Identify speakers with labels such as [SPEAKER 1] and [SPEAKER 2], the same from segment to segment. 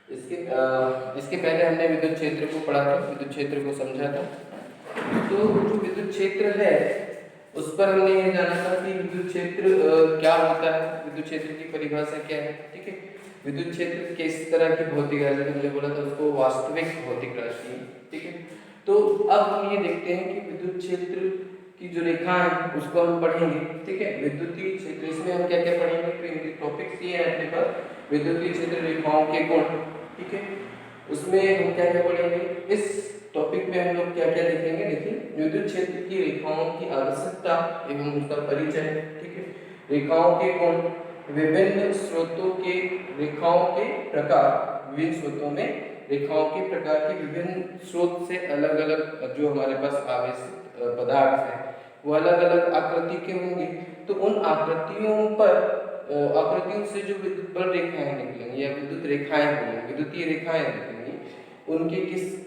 [SPEAKER 1] इसके पहले हमने विद्युत क्षेत्र को पढ़ा था, विद्युत क्षेत्र को समझा था। तो जो विद्युत क्षेत्र है उस पर हमने ये जाना था कि विद्युत क्षेत्र क्या होता है, विद्युत क्षेत्र की परिभाषा क्या है। ठीक है, विद्युत क्षेत्र किस तरह की भौतिक राशि, हमने बोला था उसको वास्तविक भौतिक राशि है। ठीक है, तो अब हम ये देखते हैं कि विद्युत क्षेत्र की जो रेखा है उसको हम पढ़ेंगे। ठीक है, विद्युतीय क्षेत्र, इसमें हम क्या क्या पढ़ेंगे, टॉपिक्स ये है अपने पास, विद्युतीय क्षेत्र रेखाओं के गुण। ठीक है, उसमें हम क्या क्या पढ़ेंगे, इस टॉपिक में हम लोग क्या क्या देखेंगे। देखिए, विद्युत क्षेत्र की रेखाओं की आवश्यकता एवं उसका परिचय। ठीक है, रेखाओं के गुण, विभिन्न स्रोतों के रेखाओं के प्रकार, विभिन्न स्रोतों में रेखाओं के प्रकार की, विभिन्न स्रोत से अलग अलग जो हमारे पास आवेशित पदार्थ है वो अलग अलग आकृति के होंगे। तो उन आकृतियों पर, आकृतियों से जो विद्युत बल रेखाएं निकलेंगी या विद्युत रेखाएं होंगी, विद्युतीय रेखाएं निकलेंगी, उनके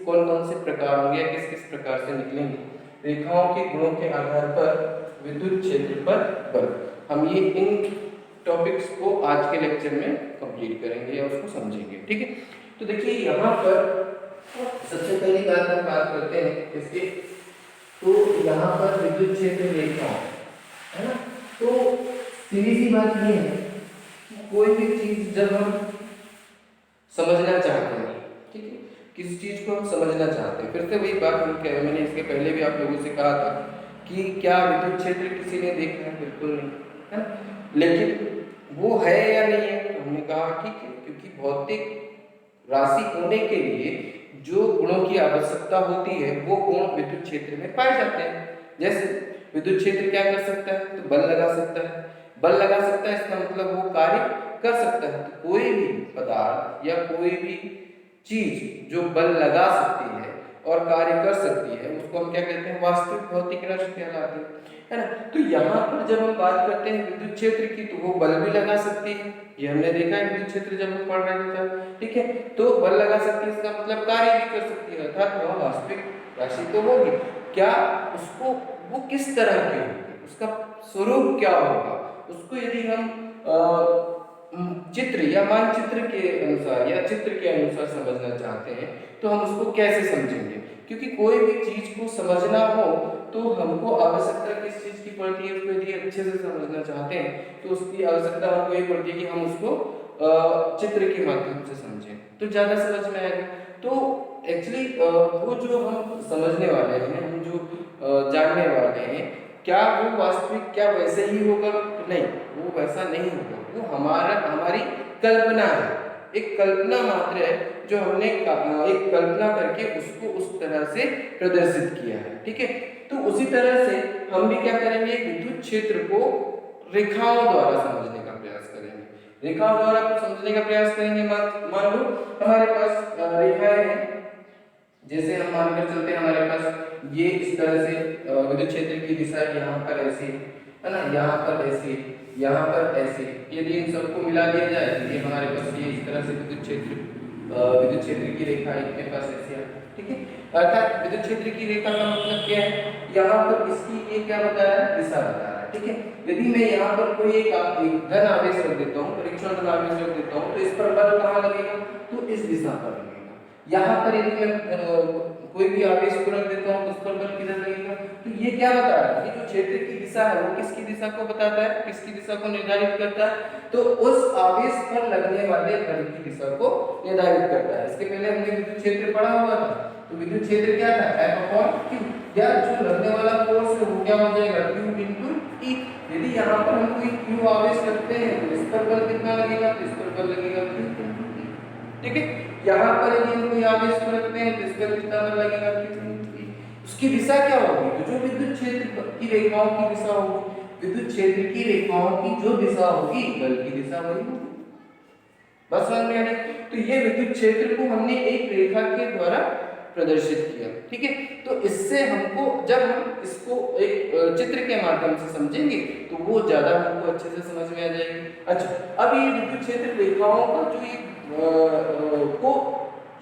[SPEAKER 1] कौन कौन से प्रकार होंगे या किस किस प्रकार से निकलेंगे, रेखाओं के गुणों के आधार पर विद्युत क्षेत्र पर बल। हम ये इन टॉपिक्स को आज के लेक्चर में कंप्लीट करेंगे या उसको समझेंगे। ठीक है, तो देखिए यहाँ पर सबसे पहली बात हम बात करते हैं इसके, तो यहाँ पर विद्युत क्षेत्र रेखाओं है ना, तो सीधी सी बात ये है कि कोई भी चीज जब हम समझना चाहते हैं, ठीक है, किसी चीज को हम समझना चाहते हैं, फिर से वही बात मैंने इसके पहले भी आप लोगों से कहा था कि क्या विद्युत क्षेत्र किसी ने देखा है, बिल्कुल नहीं है ना, लेकिन वो है या नहीं है, तो हमने कहा ठीक है, क्योंकि भौतिक राशि होने के लिए जो गुणों की आवश्यकता होती है वो गुण विद्युत क्षेत्र में पाए जाते हैं। जैसे विद्युत क्षेत्र क्या कर सकता है, तो बल लगा सकता है, बल लगा सकता है इसका मतलब वो कार्य कर सकता है। तो कोई भी पदार्थ या कोई भी चीज जो बल लगा सकती है और कार्य कर सकती है उसको हम क्या कहते हैं, वास्तविक भौतिक राशि कहलाती है ना। तो यहाँ पर जब हम बात करते हैं विद्युत क्षेत्र की, तो वो बल भी लगा सकती है, ये हमने देखा है विद्युत क्षेत्र जब हम पढ़ रहे थे। ठीक है, तो बल लगा सकती है इसका मतलब कार्य भी कर सकती है, अर्थात वह वास्तविक राशि तो होगी। क्या उसको, वो किस तरह की होगी, उसका स्वरूप क्या होगा, उसको यदि हम चित्र या मानचित्र के अनुसार या चित्र के अनुसार समझना चाहते हैं तो हम उसको कैसे समझेंगे, क्योंकि कोई भी चीज को समझना हो तो हमको आवश्यकता किस चीज की पड़ती है, उसको यदि अच्छे से समझना चाहते हैं तो उसकी आवश्यकता हमको ये पड़ती है कि हम उसको चित्र के माध्यम से समझें तो ज्यादा समझ में आएगा। तो एक्चुअली वो जो हम समझने वाले हैं, हम जो जानने वाले हैं, क्या वो वास्तविक क्या वैसे ही होगा, नहीं वो वैसा नहीं होगा, वो हमारी कल्पना है, एक कल्पना मात्र है जो हमने एक कल्पना करके उसको उस तरह से प्रदर्शित किया है। ठीक है, तो उसी तरह से हम भी क्या करेंगे, विद्युत क्षेत्र को रेखाओं द्वारा समझने का प्रयास करेंगे, रेखाओं द्वारा समझने का प्रयास करेंगे। मान लो हमारे पास रेखाएं हैं, जैसे हम मानकर चलते हैं हमारे पास ये इस तरह से विद्युत क्षेत्र की दिशा यहाँ पर ऐसी है ना, यहाँ पर ऐसी, यहाँ पर ऐसी, यदि इन सबको मिला दिया जाए तो ये हमारे पास ये इस तरह से विद्युत क्षेत्र की रेखा इनके पास ऐसी है। ठीक है, अर्थात विद्युत क्षेत्र की रेखा का मतलब क्या है, यहाँ पर इसकी ये क्या बता रहा है, दिशा बता रहा है। ठीक है, यदि मैं यहाँ पर कोई एक धन आवेश रख देता हूँ, परीक्षण धन आवेश रख देता हूँ, तो इस पर बल कहाँ लगेगा, तो इस दिशा पर लगेगा। यहाँ पर यदि मैं कोई भी आवेश को रख देता हूँ तो उस पर बल किधर लगेगा, तो ये क्या बता रहा है, ये जो क्षेत्र की दिशा है वो किसकी दिशा को बताता है, किसकी दिशा को निर्धारित करता है, तो उस आवेश पर लगने वाले बल की दिशा को निर्धारित करता है। इसके पहले हमने विद्युत क्षेत्र पढ़ा हुआ था, तो विद्युत क्षेत्र क्या था, F/Q, या जो लगने वाला फोर्स है वो क्या हो जाएगा, Q × E। यदि यहाँ पर हम कोई Q आवेश रखते हैं तो इस पर बल कितना लगेगा, तो इस पर बल लगेगा Q × E। ठीक है, यहाँ पर यदि हम कोई आवेश को रखते हैं तो इस पर कितना बल लगेगा, Q × E। उसकी दिशा क्या होगी, तो जो विद्युत क्षेत्र की रेखाओं की दिशा होगी, विद्युत क्षेत्र की रेखाओं की जो दिशा होगी बल की दिशा वही होगी। बस समझ में आ रही, तो ये विद्युत क्षेत्र को हमने एक रेखा के द्वारा प्रदर्शित किया। ठीक है, तो इससे हमको, जब हम इसको एक चित्र के माध्यम से समझेंगे तो वो ज्यादा हमको अच्छे से समझ में आ जाएगी। अच्छा, अब ये विद्युत क्षेत्र रेखाओं का जो ये को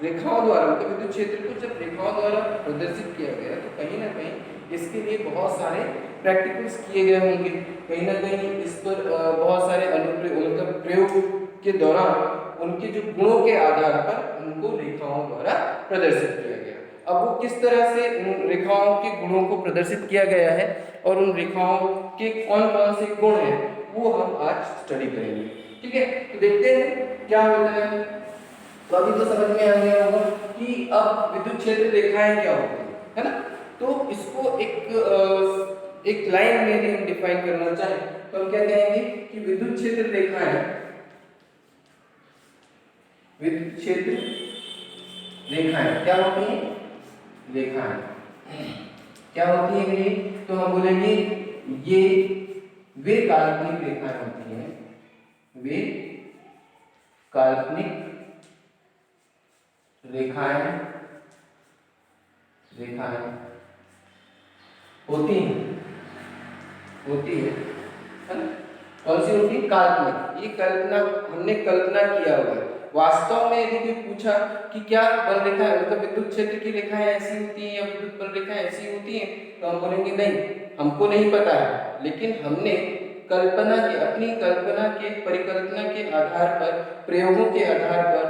[SPEAKER 1] रेखाओं द्वारा, मतलब विद्युत क्षेत्र को जब रेखाओं द्वारा प्रदर्शित किया गया तो कहीं ना कहीं इसके लिए बहुत सारे प्रैक्टिकल्स किए गए होंगे, कहीं ना कहीं इस पर बहुत सारे अनुप्रयोग, मतलब प्रयोग के दौरान उनके जो गुणों के आधार पर उनको रेखाओं द्वारा प्रदर्शित किया गया। अब वो किस तरह से उन रेखाओं के गुणों को प्रदर्शित किया गया है और उन रेखाओं के कौन कौन से गुण हैं वो हम आज स्टडी करेंगे। ठीक है, तो देखते हैं क्या होता है। तो अभी तो समझ में आ गया होगा कि अब विद्युत क्षेत्र रेखाएं क्या होती है ना। तो इसको एक लाइन में यदि हम डिफाइन करना चाहें तो हम क्या कहेंगे कि विद्युत क्षेत्र रेखाएं, विद्युत क्षेत्र रेखाएं क्या होती हैं? रेखाएं क्या होती है ये? तो हम बोलेंगे ये वे काल्पनिक रेखाएं होती हैं, वे काल्पनिक रेखाएं होती है ना? कौन सी होती है? काल्पनिक। ये कल्पना, हमने कल्पना किया हुआ है। वास्तव में यदि कोई पूछा कि क्या बल रेखाएं मतलब विद्युत क्षेत्र की रेखाएं ऐसी होती हैं या विद्युत बल रेखाएं ऐसी होती हैं, तो हम बोलेंगे नहीं, हमको नहीं पता है, लेकिन हमने कल्पना के, अपनी कल्पना के, परिकल्पना के आधार पर, प्रयोगों के आधार पर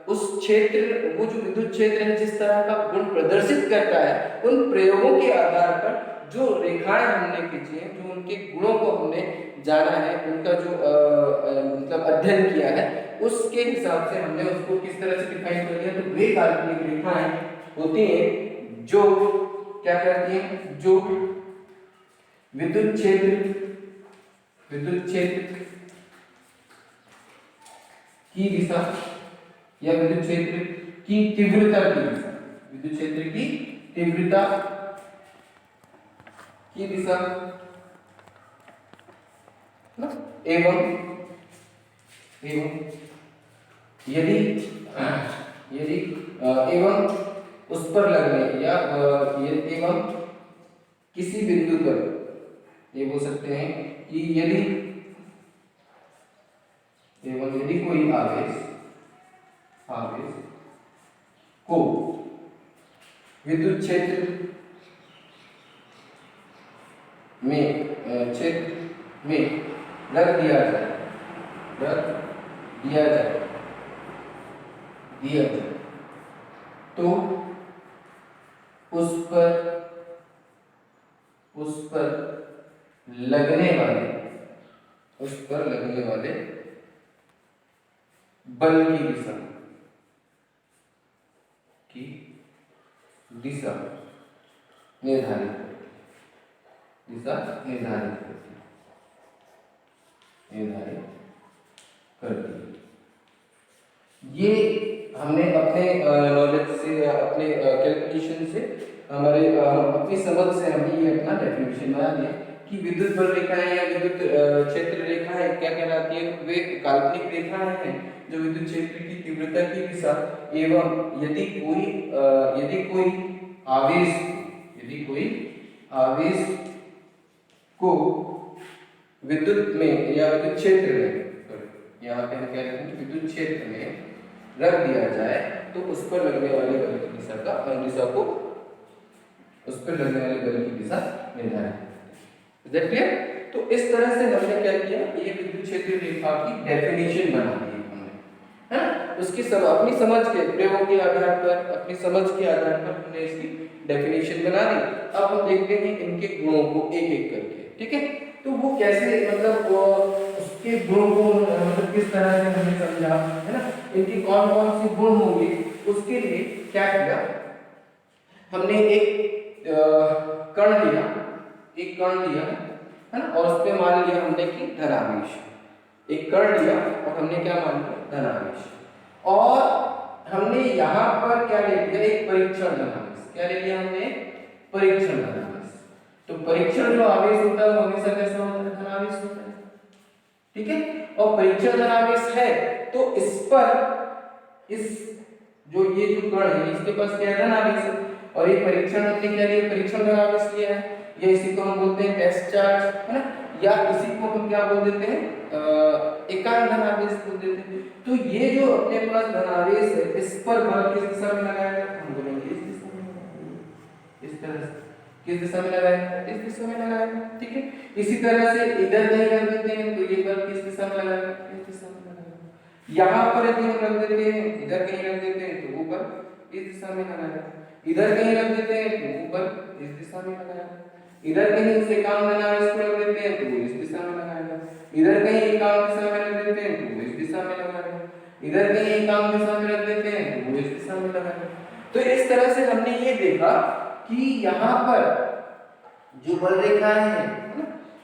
[SPEAKER 1] उस क्षेत्र, वो जो विद्युत क्षेत्र है जिस तरह का गुण प्रदर्शित करता है, उन प्रयोगों के आधार पर जो रेखाएं हमने खींची हैं, जो उनके गुणों को हमने जाना है, उनका जो मतलब अध्ययन किया है, उसके हिसाब से हमने उसको किस तरह से डिफाइन कर दिया। तो वे काल्पनिक रेखाएं होती हैं जो क्या करती हैं, जो विद्युत क्षेत्र की दिशा या विद्युत क्षेत्र की तीव्रता की दिशा, विद्युत क्षेत्र की तीव्रता की दिशा एवं यदि एवं उस पर लगने या एवं किसी बिंदु पर, ये बोल सकते हैं कि यदि कोई आवेश को विद्युत क्षेत्र में रख दिया जाए तो उस पर लगने वाले बल की दिशा निर्धारित करती है। ये हमने अपने नॉलेज से या अपने कैलकुलेशन से, हमारे अपनी समझ से हमने ये अपना डेफिनेशन बना दिया कि विद्युत बल रेखाएं या विद्युत क्षेत्र रेखाएं क्या कहलाती है। वे काल्पनिक रेखाएं हैं जो विद्युत क्षेत्र की तीव्रता की दिशा एवं यदि कोई आवेश को विद्युत में या विद्युत क्षेत्र में, यहाँ पे हम कह रहे हैं कि विद्युत क्षेत्र में रख दिया जाए तो उस पर लगने वाले बल की दिशा को उस पर लगने वाले बल की दिशा निर्धारित है। तो इस तरह से हमने क्या किया, ये विद्युत क्षेत्र रेखा की डेफिनेशन बना दी हमने, है ना। उसकी अपनी समझ के, प्रयोगों के आधार पर, अपनी समझ के आधार पर हमने इसकी डेफिनेशन बना दी। अब हम देखते हैं इनके गुणों को एक एक करके। ठीक है, तो वो कैसे, मतलब वो उसके गुणों को मतलब किस तरह से हमने समझा, है ना, इनके कौन कौन से गुण होंगे, उसके लिए क्या किया हमने, एक कण लिया, है ना, और उस पे मान लिया हमने कि धनावेश। एक कण लिया और हमने क्या मान लिया, धनावेश, और हमने यहाँ पर क्या ले लिया, एक परीक्षण धनावेश। क्या ले लिया हमने, परीक्षण धनावेश। तो परीक्षण जो आवेश होता है वो हमेशा कैसा होता है, धनावेश होता है। ठीक है, और परीक्षण धनावेश है तो इस पर, इस जो ये जो कण है इसके पास क्या है, धनावेश है, और ये परीक्षण हमने क्या लिया, परीक्षण धनावेश लिया है, या इसी को हम बोलते हैं टेस्ट चार्ज, है ना, या इसी को हम क्या बोल देते हैं, एकांक धनावेश बोल देते हैं। तो ये जो अपने पास धनावेश है, इस पर बल किस दिशा में लगाएगा, हम बोलेंगे इस दिशा में, इस तरह से। किस दिशा में लगाएगा, इस दिशा में लगाएगा। ठीक है, इसी तरह से इधर नहीं लग देते हैं तो ये बल किस दिशा में लगाएगा, इस दिशा में लगाएगा। यहाँ पर यदि हम रख देते हैं, इधर कहीं रख देते हैं तो ऊपर इस दिशा में लगाया, इधर कहीं रख देते हैं तो ऊपर इस दिशा में लगाया, इधर कहीं इस एकांक धनावेश को रख देते हैं तो वो इस दिशा में लगाएगा, इधर कहीं एकांक दिशा में रख देते हैं तो वो इस दिशा में लगाएगा, इधर कहीं एकांक दिशा में रख देते हैं तो वो इस दिशा में लगाएगा। तो इस तरह से हमने ये देखा कि यहाँ पर जो बल रेखाएं हैं,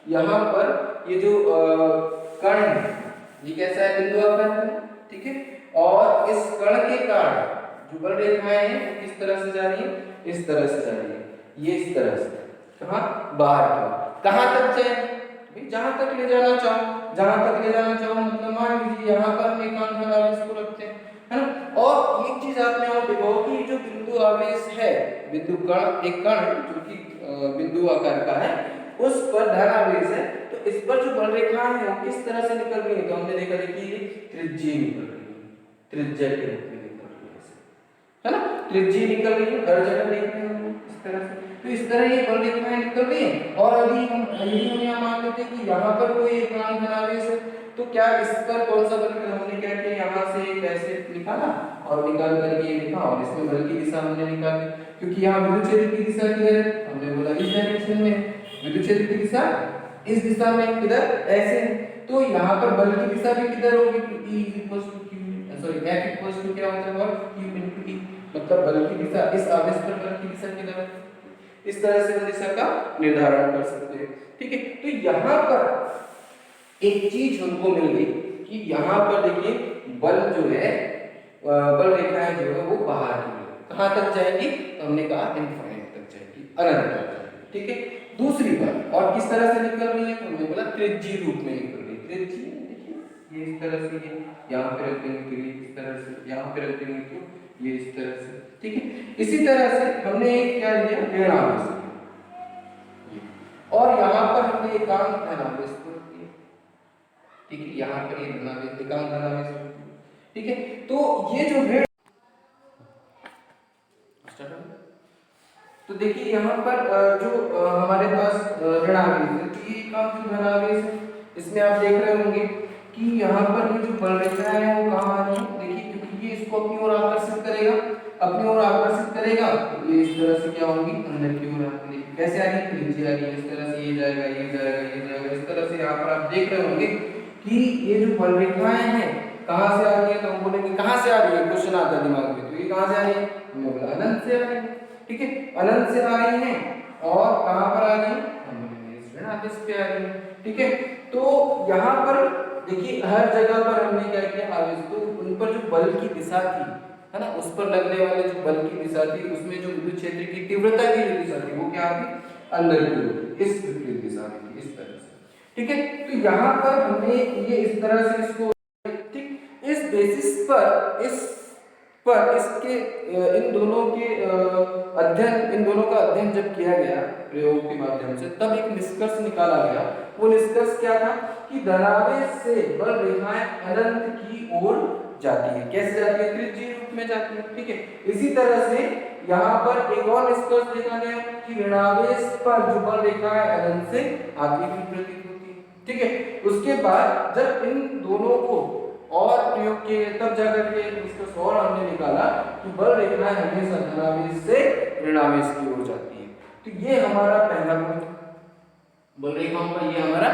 [SPEAKER 1] यहाँ पर ये जो कण है ये कैसा है, बिंदुआकार है, ठीक है। और इस कण के कारण जो बल रेखाएं हैं किस तरह से जा रही है, इस तरह से जा रही है, ये इस तरह से, कहाँ, बाहर की, कहाँ तक जाए भाई, जहां तक ले जाना चाहो, जहां तक ले जाना चाहो, मतलब मान लीजिए यहाँ पर हम एकांक धनावेश को रखते हैं, है ना। और एक चीज आपने और देखो कि जो बिंदु आवेश है, बिंदु कण, एक कण जो कि बिंदु आकार का है, उस पर धनावेश है, तो इस पर जो बल रेखाएं हैं वो किस तरह से निकल रही है, तो हमने देखा देखिए त्रिज्यीय निकल रही है, त्रिज्या के रूप में निकल रही है ना, त्रिज्यीय निकल रही है, हर जगह देख रहे हैं इस तरह से। तो इस तरह ये बल रेखाएं निकल रही है। और यदि हम यहाँ मान लेते हैं कि यहाँ पर कोई एकांक धनावेश है, तो क्या इस पर कौन सा बल, हमने क्या किया, यहाँ से कैसे निकाला और निकाल करके लिखा, और इसमें बल की दिशा हमने निकाली, क्योंकि यहाँ विद्युत क्षेत्र की दिशा किधर है, हमने बोला इस डायरेक्शन में, विद्युत क्षेत्र की दिशा इस दिशा में, किधर, ऐसे, तो यहाँ पर बल की दिशा भी किधर होगी, F क्या होता है, Q × E, मतलब बल की दिशा, इस आवेश पर बल की दिशा किधर है, इस तरह से हम दिशा का निर्धारण कर सकते हैं, ठीक है। तो यहाँ पर एक चीज हमको मिल गई कि यहाँ पर देखिए बल जो है, बल रेखाएं जो है वो बाहर की है, कहाँ तक जाएगी, तो हमने कहा इनफाइनाइट तक जाएगी, अनंत तक जाएगी, ठीक है। दूसरी बात, और किस तरह से निकल रही है, तो हमने बोला त्रिज्यीय रूप में निकल रही है, त्रिज्यीय देखिए ये इस तरह से, ये यहाँ पे रख देंगे तो ये इस तरह से, यहाँ पे रख देंगे तो ये इस तरह से, ठीक है। इसी तरह से हमने क्या लिया, ऋणावेश, और यहाँ पर हमने एकांक धनावेश को रख दिया, ठीक है, यहाँ पर ये धनावेश, एकांक धनावेश, ठीक है। तो ये जो है, तो देखिए यहाँ पर जो हमारे पास ऋणावेश है, तो ये एकांक धनावेश है, इसमें आप देख रहे होंगे कि यहाँ पर ये जो बल रेखाएं हैं वो कहाँ आ रही है, देखिए, क्योंकि ये इसको अपनी ओर आकर्षित करेगा, अपनी ओर आकर्षित करेगा, तो ये इस तरह से क्या होंगी, अंदर की ओर आएंगी, कैसे आ रही है, त्रिज्या आ रही है, इस तरह से ये जाएगा, ये जाएगा, ये जाएगा, इस तरह से यहाँ पर आप देख रहे होंगे कि ये जो बल रेखाएं हैं कहाँ से आ रही है, तो हम बोलेंगे कहाँ से आ रही है, क्वेश्चन आता है दिमाग में, तो ये कहाँ से आ रही है, हमने बोला अनंत से आ रही है, ठीक है, अनंत से आ रही है, और कहाँ पर आ रही है, हमने ऋणावेश पे आ रही है, ठीक है। तो यहाँ पर देखिए हर जगह पर हमने क्या किया, आवेश, तो उन पर जो बल की दिशा थी, है ना, उस पर लगने वाले जो बल की दिशा थी, उसमें जो विद्युत क्षेत्र की तीव्रता की जो दिशा थी वो क्या थी, अंदर की ओर, इस विपरीत दिशा में थी, इस तरह से, ठीक है। तो यहाँ पर हमने ये इस तरह से इसको, ठीक, इस बेसिस पर, इसके इन दोनों के अध्ययन, इन दोनों का अध्ययन जब किया गया प्रयोग के माध्यम से, तब एक निष्कर्ष निकाला गया। वो निष्कर्ष क्या था कि धनावेश से बल रेखाएं अनंत की ओर जाती है, कैसे जाती है, त्रिज्यीय रूप में जाती है, ठीक है। इसी तरह से यहाँ पर एक और निष्कर्ष देखा गया कि ऋणावेश पर जो बल रेखाएं अनंत से आती हुई प्रतीत होती है, ठीक है। उसके बाद जब इन दोनों को और प्रयोग किए, तब जाकर के निष्कर्ष और हमने निकाला कि बल रेखाएं हमेशा धनावेश से ऋणावेश की ओर जाती है। तो ये हमारा पहला गुण, बल रेखाओं का ये हमारा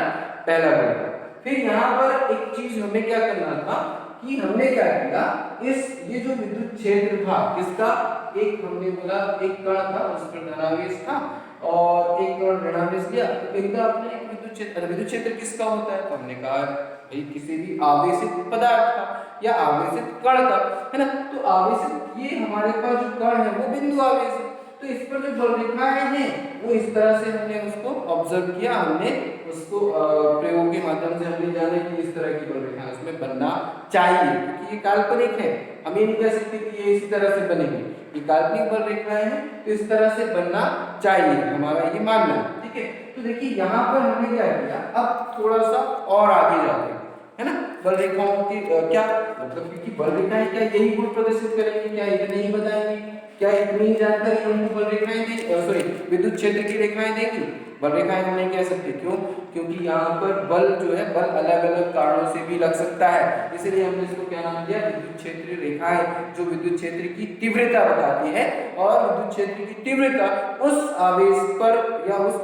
[SPEAKER 1] पहला गुण था। फिर यहाँ पर एक चीज हमें क्या करना था कि हमने क्या किया, इस ये जो विद्युत क्षेत्र था किसका, एक हमने बोला एक कण था, उस पर धनावेश था और एक कण ऋणावेश लिया, तो इनका अपने एक विद्युत क्षेत्र किसका होता है, तो हमने कहा भाई किसी भी आवेशित पदार्थ का या आवेशित कण का, है ना। तो आवेशित, ये हमारे पास जो कण है वो बिंदु आवेश है, तो इस पर जो बल रेखाएं हैं वो इस तरह से हमने उसको ऑब्जर्व किया, हमने उसको प्रयोग के माध्यम से हमने जाना कि इस तरह की बल रेखाएं उसमें बनना चाहिए, क्योंकि ये काल्पनिक है, हम ये नहीं कह सकते कि ये इसी तरह से बनेगी, ये काल्पनिक बल रेखाएं हैं तो इस तरह से बनना चाहिए, हमारा ये मानना है, ठीक है। तो देखिए यहाँ पर हमने क्या किया, अब थोड़ा सा और आगे जाते हैं, है ना। बल रेखाओं की क्या मतलब, क्योंकि बल रेखाएं क्या यही गुण प्रदर्शित करेंगे, क्या इतने ही बताएंगे, क्या इतनी जानकारी हमको बल रेखाएं देंगी, सॉरी विद्युत क्षेत्र की रेखाएं देंगी? बल रेखाएं हम नहीं कह सकते, क्यों? क्योंकि यहाँ पर बल जो है बल अलग अलग कारणों से भी लग सकता है, इसलिए हमने इसको क्या नाम दिया, विद्युत क्षेत्र रेखाएं, जो विद्युत क्षेत्र की तीव्रता बताती है, और विद्युत क्षेत्र की तीव्रता उस आवेश पर या उस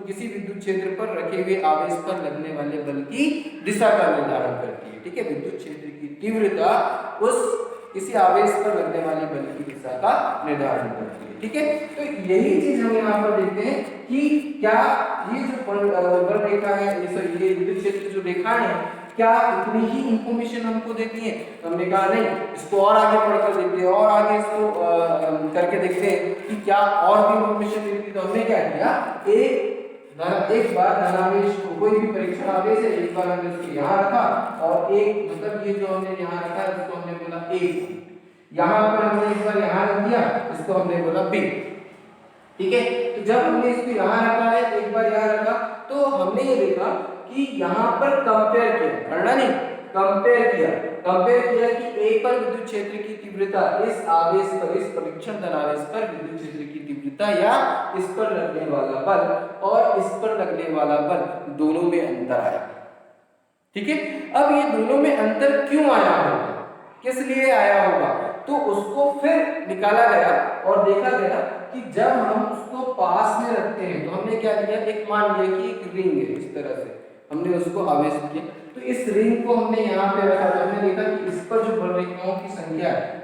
[SPEAKER 1] किसी विद्युत क्षेत्र पर रखे हुए आवेश पर लगने वाले बल की दिशा का निर्धारण करती है। ठीक है, विद्युत क्षेत्र की तीव्रता उस किसी आवेश पर लगने वाले बल की दिशा का निर्धारण करती है। ठीक है, तो यही चीज हम यहाँ पर देखते हैं कि क्या ये जो बल रेखा है, ये विद्युत क्षेत्र जो रेखाएं हैं, क्या इतनी ही इंफॉर्मेशन हमको देती है? हमने कहा नहीं, इसको और आगे पढ़कर देखते हैं, और आगे इसको करके देखते हैं कि क्या और भी इंफॉर्मेशन देती है। तो हमने क्या किया, एक बार धनावेश को, कोई भी परीक्षण आवेश है, एक बार हमने उसको यहाँ रखा, और एक मतलब ये जो हमने यहाँ रखा है उसको हमने बोला A, यहाँ पर हमने एक बार यहाँ रख दिया, इसको हमने बोला B। ठीक है, तो जब हमने इसको यहाँ रखा है, एक बार यहाँ रखा, तो हमने ये देखा कि यहाँ पर कंपेयर किया, पढ़ना नहीं, कंपेयर किया कि A पर विद्युत क्षेत्र की तीव्रता इस आवेश पर, इस परीक्षण धनावेश पर विद्युत क्षेत्र की तीव्रता या इस पर लगने वाला बल और इस पर लगने वाला बल दोनों में अंतर आया। ठीक है, अब ये दोनों में अंतर क्यों आया होगा, किस लिए आया होगा, तो उसको फिर निकाला गया और देखा गया कि जब हम उसको पास में रखते हैं, तो हमने क्या किया, एक मान लिया कि एक रिंग है, इस तरह से हमने उसको आवेश किया, तो इस रिंग को हमने यहाँ पे रखा, तो हमने देखा कि इस पर जो बल रेखाओं की संख्या है,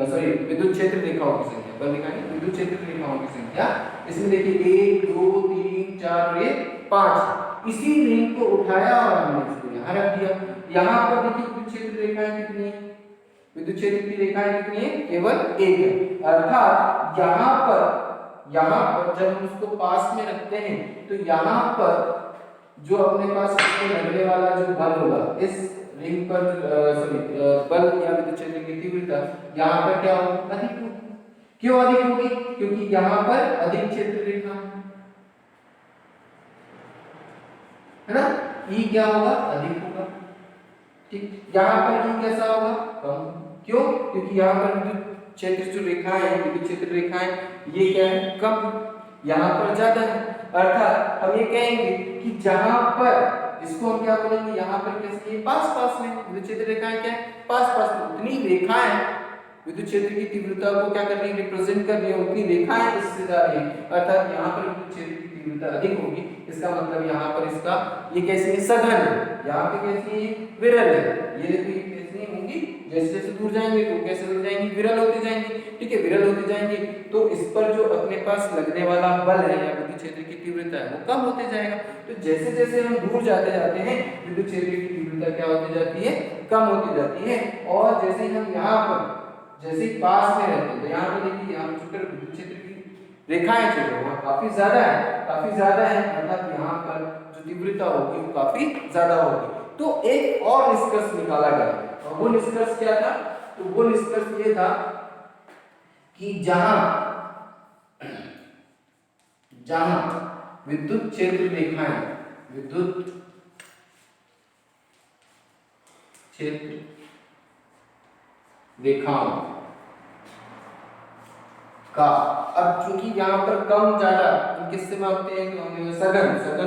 [SPEAKER 1] सॉरी विद्युत क्षेत्र रेखाओं की संख्या, बल रेखा नहीं, विद्युत क्षेत्र रेखाओं की संख्या, इसमें देखिए 1 2 3 4 और 5, इसी रिंग को उठाया और हमने इसको यहाँ रख दिया। यहाँ पर देखिए विद्युत क्षेत्र रेखाएं कितनी है, विद्युत क्षेत्र की रेखाएं कितनी है, केवल एक है, अर्थात यहाँ पर जब हम उसको पास में रखते हैं, तो यहाँ पर जो अपने पास इसमें लगने वाला जो बल होगा, इस रिंग पर सॉरी बल या विद्युत क्षेत्र की तीव्रता यहाँ पर क्या होगी, अधिक होगी। क्यों अधिक होगी, क्योंकि यहाँ पर अधिक क्षेत्र रेखा है ना, ई क्या होगा, अधिक होगा। ठीक, यहाँ पर ई कैसा होगा, कम। क्यों, क्योंकि यहाँ पर विद्युत क्षेत्र जो रेखाएं हैं, विद्युत क्षेत्र रेखाएं, ये क्या है, कम, यहाँ पर ज्यादा है। अर्थात हम ये कहेंगे कि जहां पर, इसको हम क्या बोलेंगे, यहाँ पर कैसे, पास में विद्युत क्षेत्र रेखाएं क्या है, पास में, उतनी रेखाएं विद्युत क्षेत्र की तीव्रता को क्या कर रही है, रिप्रेजेंट कर रही है, उतनी रेखाएं इससे जा रही है, अर्थात यहाँ पर विद्युत क्षेत्र की तीव्रता अधिक होगी। इसका मतलब यहाँ पर इसका ये कैसे है, सघन है, यहाँ पे कैसी है, विरल है, ये देखो ये कैसी होंगी, जैसे जैसे दूर जाएंगे तो कैसे हो जाएंगी, विरल होती जाएंगी। ठीक है, विरल होती जाएंगी, तो इस पर जो अपने पास लगने वाला बल है या विद्युत क्षेत्र की तीव्रता है वो कम होते जाएगा। तो जैसे जैसे हम दूर जाते जाते हैं, विद्युत क्षेत्र की तीव्रता क्या होती जाती है, कम होती जाती है, और जैसे हम यहाँ पर जैसे पास में रहते हैं, तो यहाँ पे देखिए, यहाँ पर विद्युत क्षेत्र की रेखाएं जो है वहाँ काफी ज्यादा है, अर्थात यहाँ पर जो तीव्रता होगी वो काफी ज्यादा होगी। तो एक और निष्कर्ष निकाला गया, और वो निष्कर्ष क्या था, तो वो निष्कर्ष ये था कि जहां विद्युत क्षेत्र रेखाएं, विद्युत क्षेत्र रेखाओं का, अब चूंकि यहाँ पर कम ज्यादा हम किससे मापते हैं, तो हमें सघन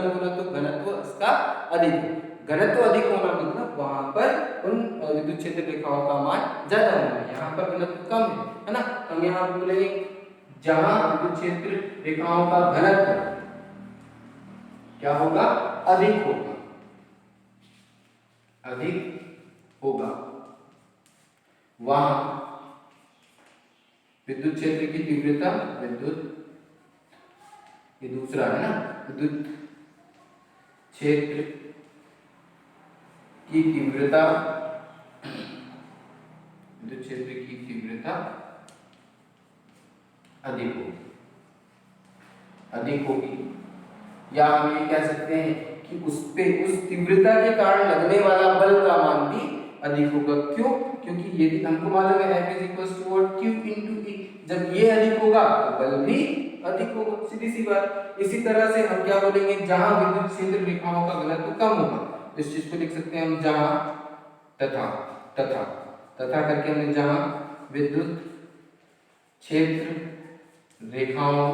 [SPEAKER 1] बोला तो घनत्व इसका अधिक, घनत्व अधिक होना मतलब वहां पर उन विद्युत क्षेत्र रेखाओं का मान ज्यादा होगा, यहाँ पर घनत्व कम है ना। हम यहाँ बोलेंगे जहां विद्युत क्षेत्र रेखाओं का घनत्व क्या होगा, अधिक होगा, वहां विद्युत क्षेत्र की तीव्रता, ये दूसरा है ना, विद्युत क्षेत्र की तीव्रता, विद्युत क्षेत्र की तीव्रता अधिक होगी, या हम ये कह सकते हैं कि उस तीव्रता के कारण लगने वाला बल का मान भी अधिक होगा। क्यों, क्योंकि यदि हमको मालूम है F = Q × E, जब ये अधिक होगा तो बल भी अधिक होगा, सीधी सी बात। इसी तरह से हम क्या बोलेंगे, जहां विद्युत क्षेत्र रेखाओं का घनत्व कम होगा, इस चीज को लिख सकते हैं हम, जहां तथा तथा तथा करके हमने जहां विद्युत क्षेत्र रेखाओं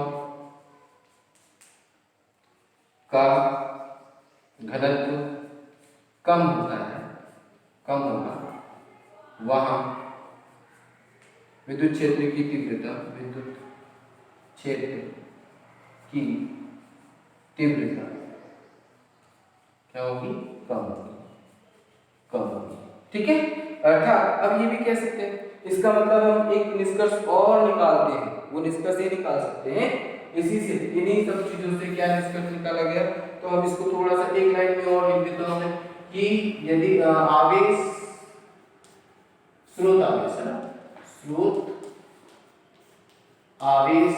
[SPEAKER 1] का घनत्व कम होता है, कम होगा, वहां विद्युत क्षेत्र की तीव्रता, विद्युत क्षेत्र की तीव्रता क्या होगी? कम होगी, कम होगी। ठीक है, अर्थात अब ये भी कह सकते हैं, इसका मतलब हम एक निष्कर्ष और निकालते हैं। वो निष्कर्ष ये निकाल सकते हैं इसी से, इन्हीं सब चीजों से क्या निष्कर्ष निकाला गया। तो हम इसको थोड़ा सा एक लाइन में और लिख देता हूं कि यदि आवेश, स्रोत आवेश है ना, स्रोत आवेश,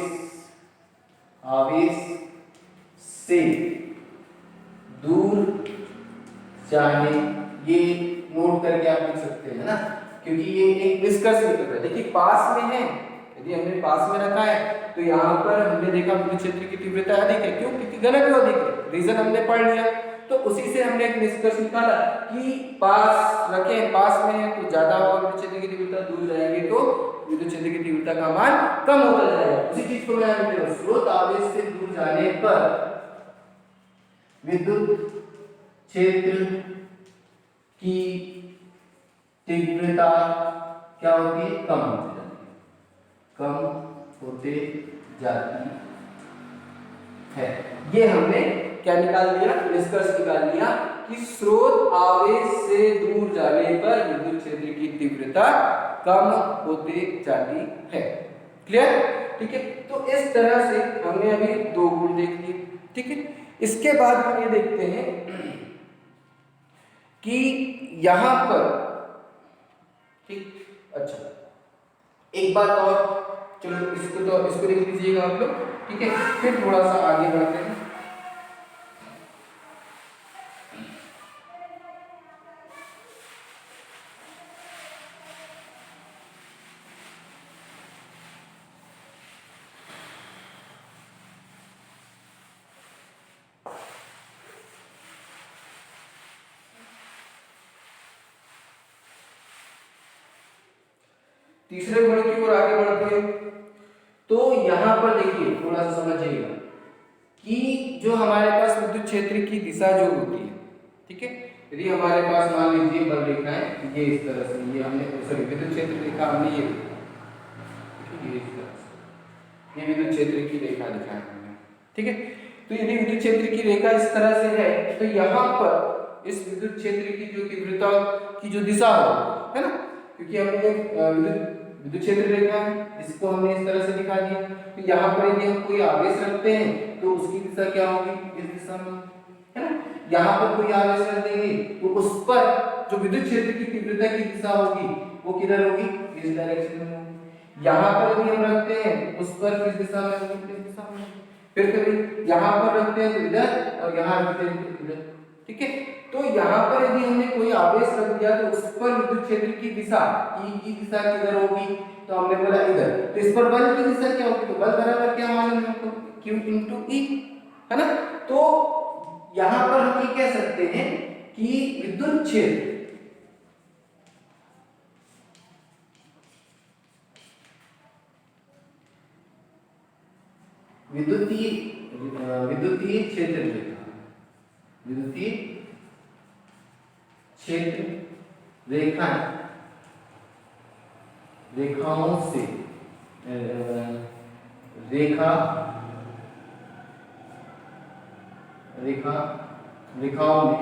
[SPEAKER 1] आवेश से दूर जाने, ये नोट करके आप लिख सकते हैं ना, क्योंकि ये एक निष्कर्ष निकल रहा है। देखिए पास में है, यदि हमने पास में रखा है तो यहाँ पर हमने देखा विद्युत क्षेत्र की तीव्रता अधिक है। क्यों? क्योंकि घनत्व अधिक है। रीजन हमने पढ़ लिया, तो उसी से हमने एक निष्कर्ष निकाला कि पास रखे, पास में है तो ज्यादा होगा विद्युत क्षेत्र की तीव्रता, दूर जाएंगे तो विद्युत क्षेत्र की तीव्रता का मान कम होता जाएगा। उसी चीज को मैं लिख रहा हूं, स्रोत आवेश से दूर जाने पर विद्युत क्षेत्र की तीव्रता क्या होती है? कम होती जाती है, कम होते जाती है। ये हमने क्या निकाल लिया? निष्कर्ष निकाल लिया कि स्रोत आवेश से दूर जाने पर विद्युत क्षेत्र की तीव्रता कम होते जाती है। क्लियर? ठीक है, तो इस तरह से हमने अभी दो गुण देख लिए। ठीक है, इसके बाद हम ये देखते हैं कि यहां पर, ठीक, अच्छा एक बात और, चलो इसको देख लीजिएगा आप लोग। ठीक है, फिर थोड़ा सा आगे बढ़ते हैं। तीसरे गुण की ओर आगे बढ़ते हैं। तो यहां पर देखिए, थोड़ा सा समझिएगा कि जो हमारे पास विद्युत क्षेत्र की दिशा जो होती है, ठीक है, यदि हमारे पास मान लीजिए बल रेखा है, ये इस तरह से, ये हमने सॉरी विद्युत क्षेत्र रेखा हमने ये इस तरह से, ये विद्युत क्षेत्र की रेखा दिखाई हमने। ठीक है, तो यदि विद्युत क्षेत्र की रेखा इस तरह से है तो यहाँ पर इस विद्युत क्षेत्र की जो तीव्रता की जो दिशा हो, है ना, क्योंकि हमने विद्युत क्षेत्र रेखा है, इसको हमने इस तरह से दिखा दिया। तो यहाँ पर यदि हम कोई आवेश रखते हैं तो उसकी दिशा क्या होगी? इस दिशा में, है ना। यहाँ पर कोई आवेश रख देंगे तो उस पर जो विद्युत क्षेत्र की तीव्रता की दिशा होगी वो किधर होगी? इस डायरेक्शन में होगी। यहाँ पर यदि हम रखते हैं उस पर किस दिशा में होगी? इस दिशा में। फिर कभी यहाँ पर रखते हैं तो इधर, और यहाँ रखते हैं तो इधर। ठीक है, तो यहाँ पर यदि हमने कोई आवेश रख दिया तो उस पर विद्युत क्षेत्र की दिशा, ई की दिशा किधर होगी? तो हमने बोला इधर। तो इस पर बल की दिशा क्या होगी? तो बल बराबर क्या मालूम है हमको? Q into E, है ना। तो यहाँ पर हम ये कह सकते हैं कि विद्युत क्षेत्र विद्युतीय क्षेत्र रेखा, विद्युतीय क्षेत्र रेखाओं से रेखाओं में,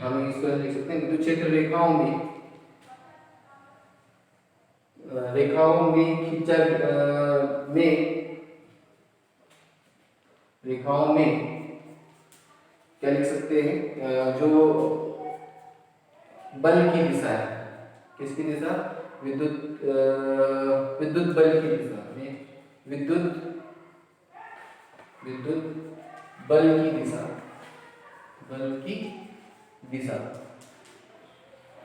[SPEAKER 1] हम इसको लिख सकते हैं विद्युत क्षेत्र रेखाओं में क्या लिख सकते हैं? जो बल की दिशा है, किसकी दिशा? विद्युत बल की दिशा में, विद्युत बल की दिशा,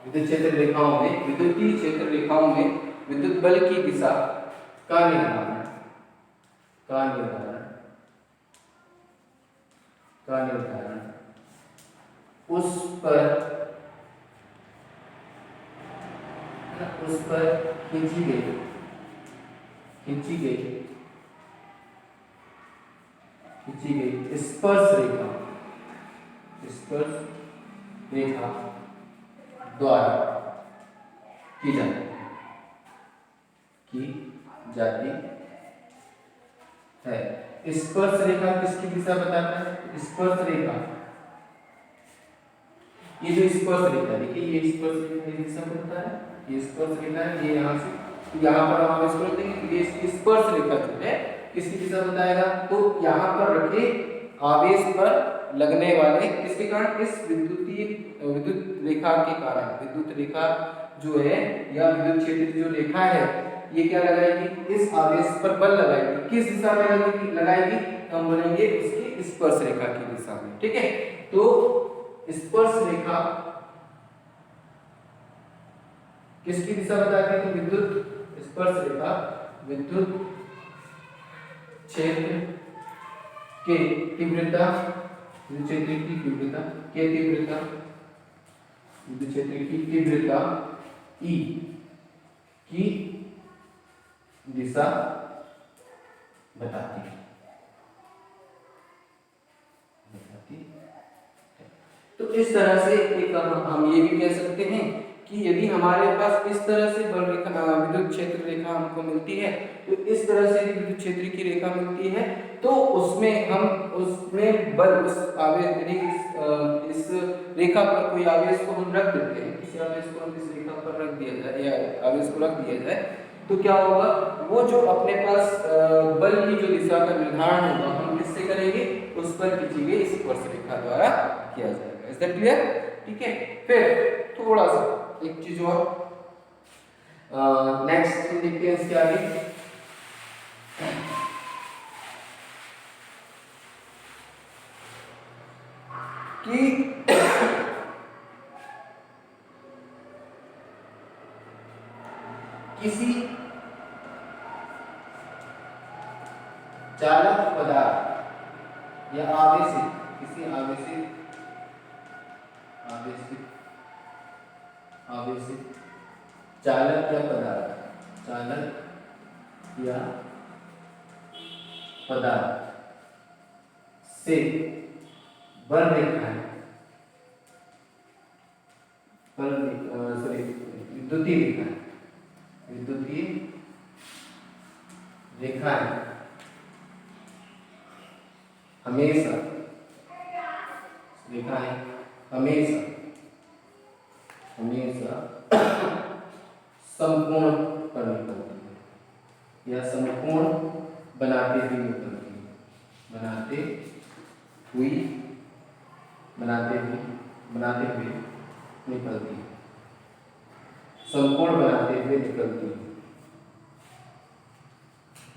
[SPEAKER 1] विद्युत क्षेत्र रेखाओं में, विद्युतीय क्षेत्र रेखाओं में विद्युत बल की दिशा का निर्धारण उस पर खींची गई स्पर्श रेखा द्वारा की जाती है। स्पर्श रेखा किसकी दिशा बताता है? स्पर्श रेखा, ये जो स्पर्श रेखा देखिए, ये स्पर्श रेखा की दिशा बताता है, ये स्पर्श रेखा है, ये यहाँ से यहाँ पर हम इसको रख देंगे, ये स्पर्श रेखा जो है किसकी दिशा बताएगा? तो यहाँ पर रखे आवेश पर लगने वाले किसके कारण? इस विद्युत रेखा के कारण, विद्युत रेखा जो है या विद्युत क्षेत्र जो रेखा है, ये क्या लगाएगी? इस आवेश पर बल लगाएगी। किस दिशा में लगाएगी? हम बोलेंगे उसकी स्पर्श रेखा की दिशा में। ठीक है, तो स्पर्श रेखा किसकी दिशा बताती है? तो विद्युत स्पर्श रेखा विद्युत क्षेत्र के तीव्रता, विद्युत क्षेत्र की तीव्रता विद्युत क्षेत्र की तीव्रता E की दिशा बताती है। तो इस तरह से एक हम ये भी कह सकते हैं कि यदि हमारे पास इस तरह से बल रेखा विद्युत क्षेत्र रेखा हमको मिलती है, तो इस तरह से विद्युत क्षेत्र की रेखा मिलती है, तो उसमें हम उसमें बल उस आवेश यदि इस रेखा पर कोई आवेश को हम रख देते हैं, किसी आवेश को हम इस रेखा पर रख दिया जाए या आवेश को रख दिया जाए, तो क्या होगा? वो जो अपने पास बल की जो दिशा का निर्धारण होगा, हम किससे करेंगे? उस पर खींची गई स्पर्श रेखा द्वारा किया जाएगा। Is that clear? ठीक है, फिर थोड़ा सा एक चीज और नेक्स्ट देखते हैं इसके आगे कि किसी चालक पदार्थ या आवेशित किसी आवेशित चालक या पदार्थ से बल रेखाएं विद्युतीय रेखाएं हमेशा संपूर्ण पर निकलती है या संपूर्ण बनाते हुए निकलती है, बनाते हुए निकलती है, संपूर्ण बनाते हुए निकलती है,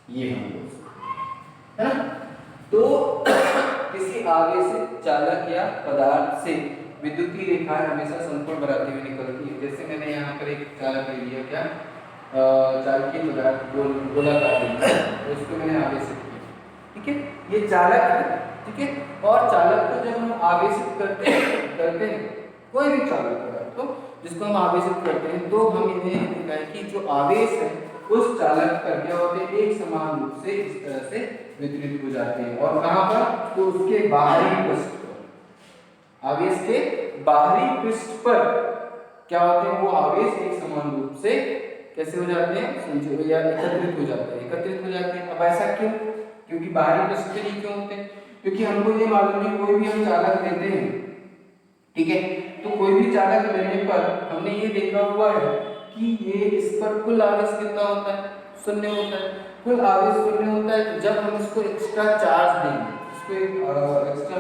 [SPEAKER 1] ये हम बोल सकते हैं, है ना? तो किसी आवेशित चालक या पदार्थ से विद्युतीय रेखाएं हमेशा संपूर्ण बनाते हुए निकलती है। जैसे मैंने यहाँ पर एक चालक ले लिया, क्या चालकीय पदार्थ गोलाकार तो उसको मैंने आवेशित किया। ठीक है, ये चालक है। ठीक है, और चालक को जब हम आवेशित करते हैं कोई भी चालक पदार्थ तो जिसको हम आवेशित करते हैं, तो हम इन्हें दिखाएं कि जो आवेश है उस चालक पर क्या होते हैं? एक समान रूप से इस तरह से वितरित हो जाते हैं। और कहां पर? तो उसके बाहरी पृष्ठ पर, आवेश के बाहरी पृष्ठ पर क्या होते हैं? वो आवेश एक समान रूप से कैसे हो जाते हैं? संचय या एकत्रित हो जाते हैं। अब ऐसा क्यों? क्योंकि बाहरी पृष्ठ पे ही क्यों होते हैं? क्योंकि हमको ये मालूम है कोई भी हम चालक लेते हैं, ठीक है, तो कोई भी चालक लेने पर हमने ये देखा हुआ है कि ये इस पर कुल आवेश कितना होता है? शून्य होता है। कुल आवेश शून्य होता है। जब हम इसको एक्स्ट्रा चार्ज देंगे, इसको एक एक्स्ट्रा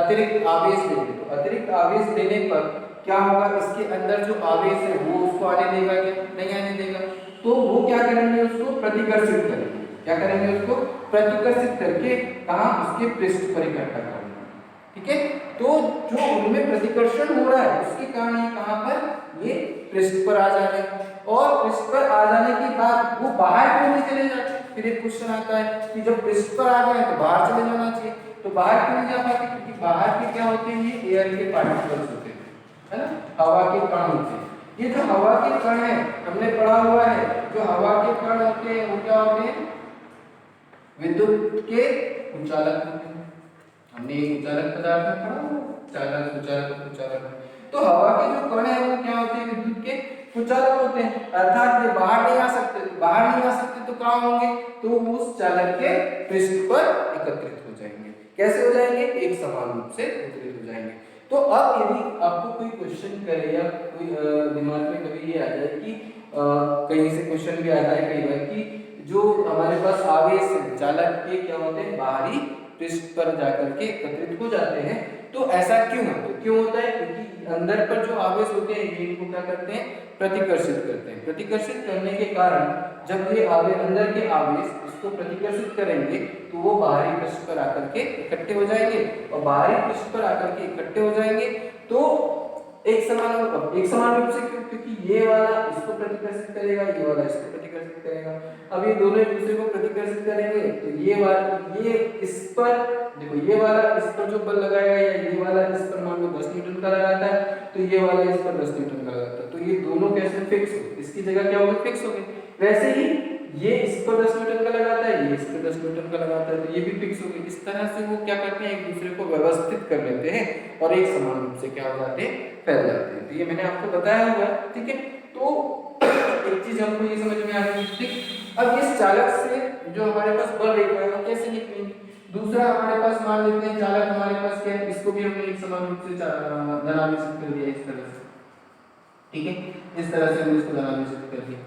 [SPEAKER 1] अतिरिक्त आवेश देंगे, तो अतिरिक्त आवेश देने पर क्या होगा? इसके अंदर जो आवेश है वो उसको आने देगा क्या? नहीं आने देगा। तो वो क्या करेंगे? उसको प्रतिकर्षित करेंगे। क्या करेंगे? उसको प्रतिकर्षित करके कहाँ? उसके पृष्ठ पर इकट्ठा करेंगे। ठीक है, तो जो उनमें प्रतिकर्षण हो रहा है उसके कारण ये कहाँ पर? ये पृष्ठ पर आ जा रहे हैं, और पृष्ठ पर आ जाने के बाद वो बाहर क्यों नहीं चले जाते? फिर एक क्वेश्चन आता है कि जब पृष्ठ पर आ गए तो बाहर चले जाना चाहिए, तो बाहर क्यों नहीं जा पाते, क्योंकि बाहर के क्या होते हैं, ये एयर के पार्टिकल्स होते हैं, है ना, हवा के कण होते हैं। ये जो हवा के कण है हमने पढ़ा हुआ है, जो हवा के कण होते हैं वो क्या होते हैं, विद्युत के कुचालक होते हैं। हमने एक कुचालक पदार्थ में पढ़ा हुआ, चालक कुचालक कुचालक। तो हवा के जो कण है वो क्या होते हैं, विद्युत के कुचालक होते हैं, अर्थात ये बाहर नहीं आ सकते। बाहर नहीं आ सकते तो कहाँ होंगे, तो उस चालक के पृष्ठ पर एकत्रित हो जाएंगे। कैसे हो जाएंगे, एक समान रूप से वितरित हो जाएंगे। तो अब यदि आपको कोई क्वेश्चन करे या कोई दिमाग में कभी ये आ जाए कि कहीं से क्वेश्चन भी आता है कई बार कि जो हमारे पास आवेश है चालक के क्या होते हैं, बाहरी पृष्ठ पर जाकर के एकत्रित हो जाते हैं, तो ऐसा क्यों है, तो क्यों होता है, क्योंकि अंदर पर जो आवेश होते हैं ये इनको क्या करते हैं, प्रतिकर्षित करते हैं। प्रतिकर्षित करने के कारण जब ये आवेश, अंदर के आवेश इसको प्रतिकर्षित करेंगे तो वो बाहरी पृष्ठ पर आकर के इकट्ठे हो जाएंगे, और बाहरी पृष्ठ पर आकर के इकट्ठे हो जाएंगे तो एक समान रूप से, क्योंकि ये वाला इसको प्रतिकर्षित करेगा, ये वाला इसको प्रतिकर्षित करेगा। अब ये दोनों एक दूसरे को प्रतिकर्षित करेंगे तो ये इस पर देखो, ये वाला इस पर जो बल लगाएगा या ये वाला इस पर मान लो 10 न्यूटन का लगाता है तो ये वाला इस पर 10 न्यूटन का लगाता है, तो ये दोनों कैसे फिक्स हो, इसकी जगह क्या होगा, फिक्स हो गए। वैसे ही ये इस पर 10 न्यूटन का लगाता है, ये इस पर 10 न्यूटन का लगाता है, तो ये भी फिक्स हो गए। इस तरह से वो क्या करते हैं, एक दूसरे को व्यवस्थित कर लेते हैं और एक समान रूप से क्या हो जाते हैं, फैल जाते हैं। तो ये मैंने आपको बताया हुआ है, ठीक है। तो एक चीज हमको ये समझ में आ गई, ठीक। अब इस चालक से जो हमारे पास बल रेखा है वो कैसे निकलेंगे। दूसरा हमारे पास मान लेते हैं चालक हमारे पास क्या है, इसको भी हमने एक समान रूप से धनावेशित कर दिया इस तरह से, ठीक है, इस तरह से हमने इसको धनावेशित कर दिया।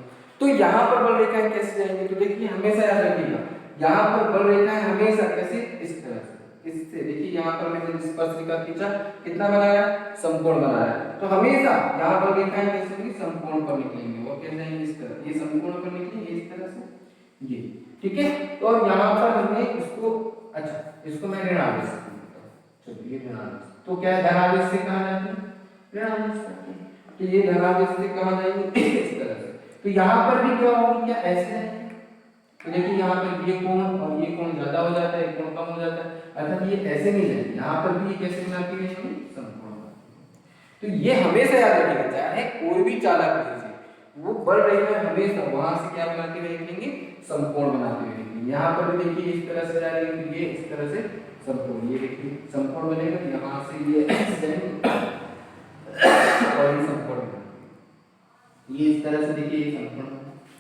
[SPEAKER 1] तो यहाँ पर बल रेखाएं कैसे जाएंगी, तो देखिए हमेशा याद रखिएगा, यहाँ पर बल रेखाएं हमेशा कैसे, इस तरह से, इससे देखिए यहाँ पर मैंने स्पर्शरेखा खींचा, कितना बनाया, समकोण बनाया, तो हमेशा यहाँ पर रेखाएं कैसे होंगी, समकोण पर निकलेंगे, वो कैसे जाएंगे, इस तरह, ये समकोण पर निकलेंगे इस तरह से, ये, ठीक है। तो यहाँ पर हमने इसको, अच्छा इसको मैं ऋण आवेश, चलो ये ऋण आवेश, तो क्या है, धनावेश से कहाँ जाते हैं, ऋण आवेश से, तो ये धनावेश से कहाँ जाएंगे, इस तरह से। तो यहाँ पर भी क्या होगी, क्या ऐसे जाएंगे, तो देखिए यहाँ पर ये कोण और ये कोण ज्यादा हो जाता है, कोण कम हो जाता है, अर्थात ये ऐसे नहीं जाएंगे, यहाँ पर भी ये कैसे बनाती रहेंगे, समकोण। तो ये हमेशा याद रखिएगा, चाहे कोई भी चालक लीजिए, वो बल रेखा हमेशा वहां से क्या बनाती रहेंगे, समकोण बनाती रहेंगी। यहाँ पर भी देखिए इस तरह से जा रही है, ये इस तरह से समकोण, ये देखिए समकोण बनेगा, यहाँ से ये और ये समकोण, ये इस तरह से देखिए ये समकोण,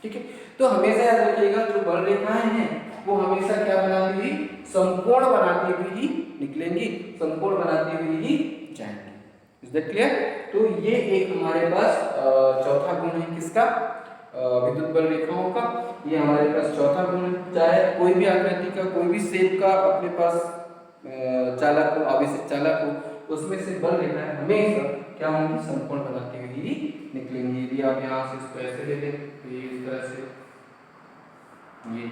[SPEAKER 1] ठीक है। तो हमेशा याद रखिएगा जो बल रेखाएं हैं वो हमेशा क्या बनाती हुई, समकोण बनाती हुई ही निकलेंगी, समकोण बनाती हुई ही जाएंगी। Is that clear. तो ये एक हमारे पास चौथा गुण है किसका, विद्युत बल रेखाओं का, ये हमारे पास चौथा गुण है। चाहे कोई भी आकृति का, कोई भी शेप का अपने पास चालक हो, आवेशित चालक हो, उसमें से बल रेखाएं हमेशा क्या होंगी, समकोण बनाती हुई ही निकलेंगी। यदि आप यहाँ से इसको ऐसे ले लें तो ये इस तरह से, ये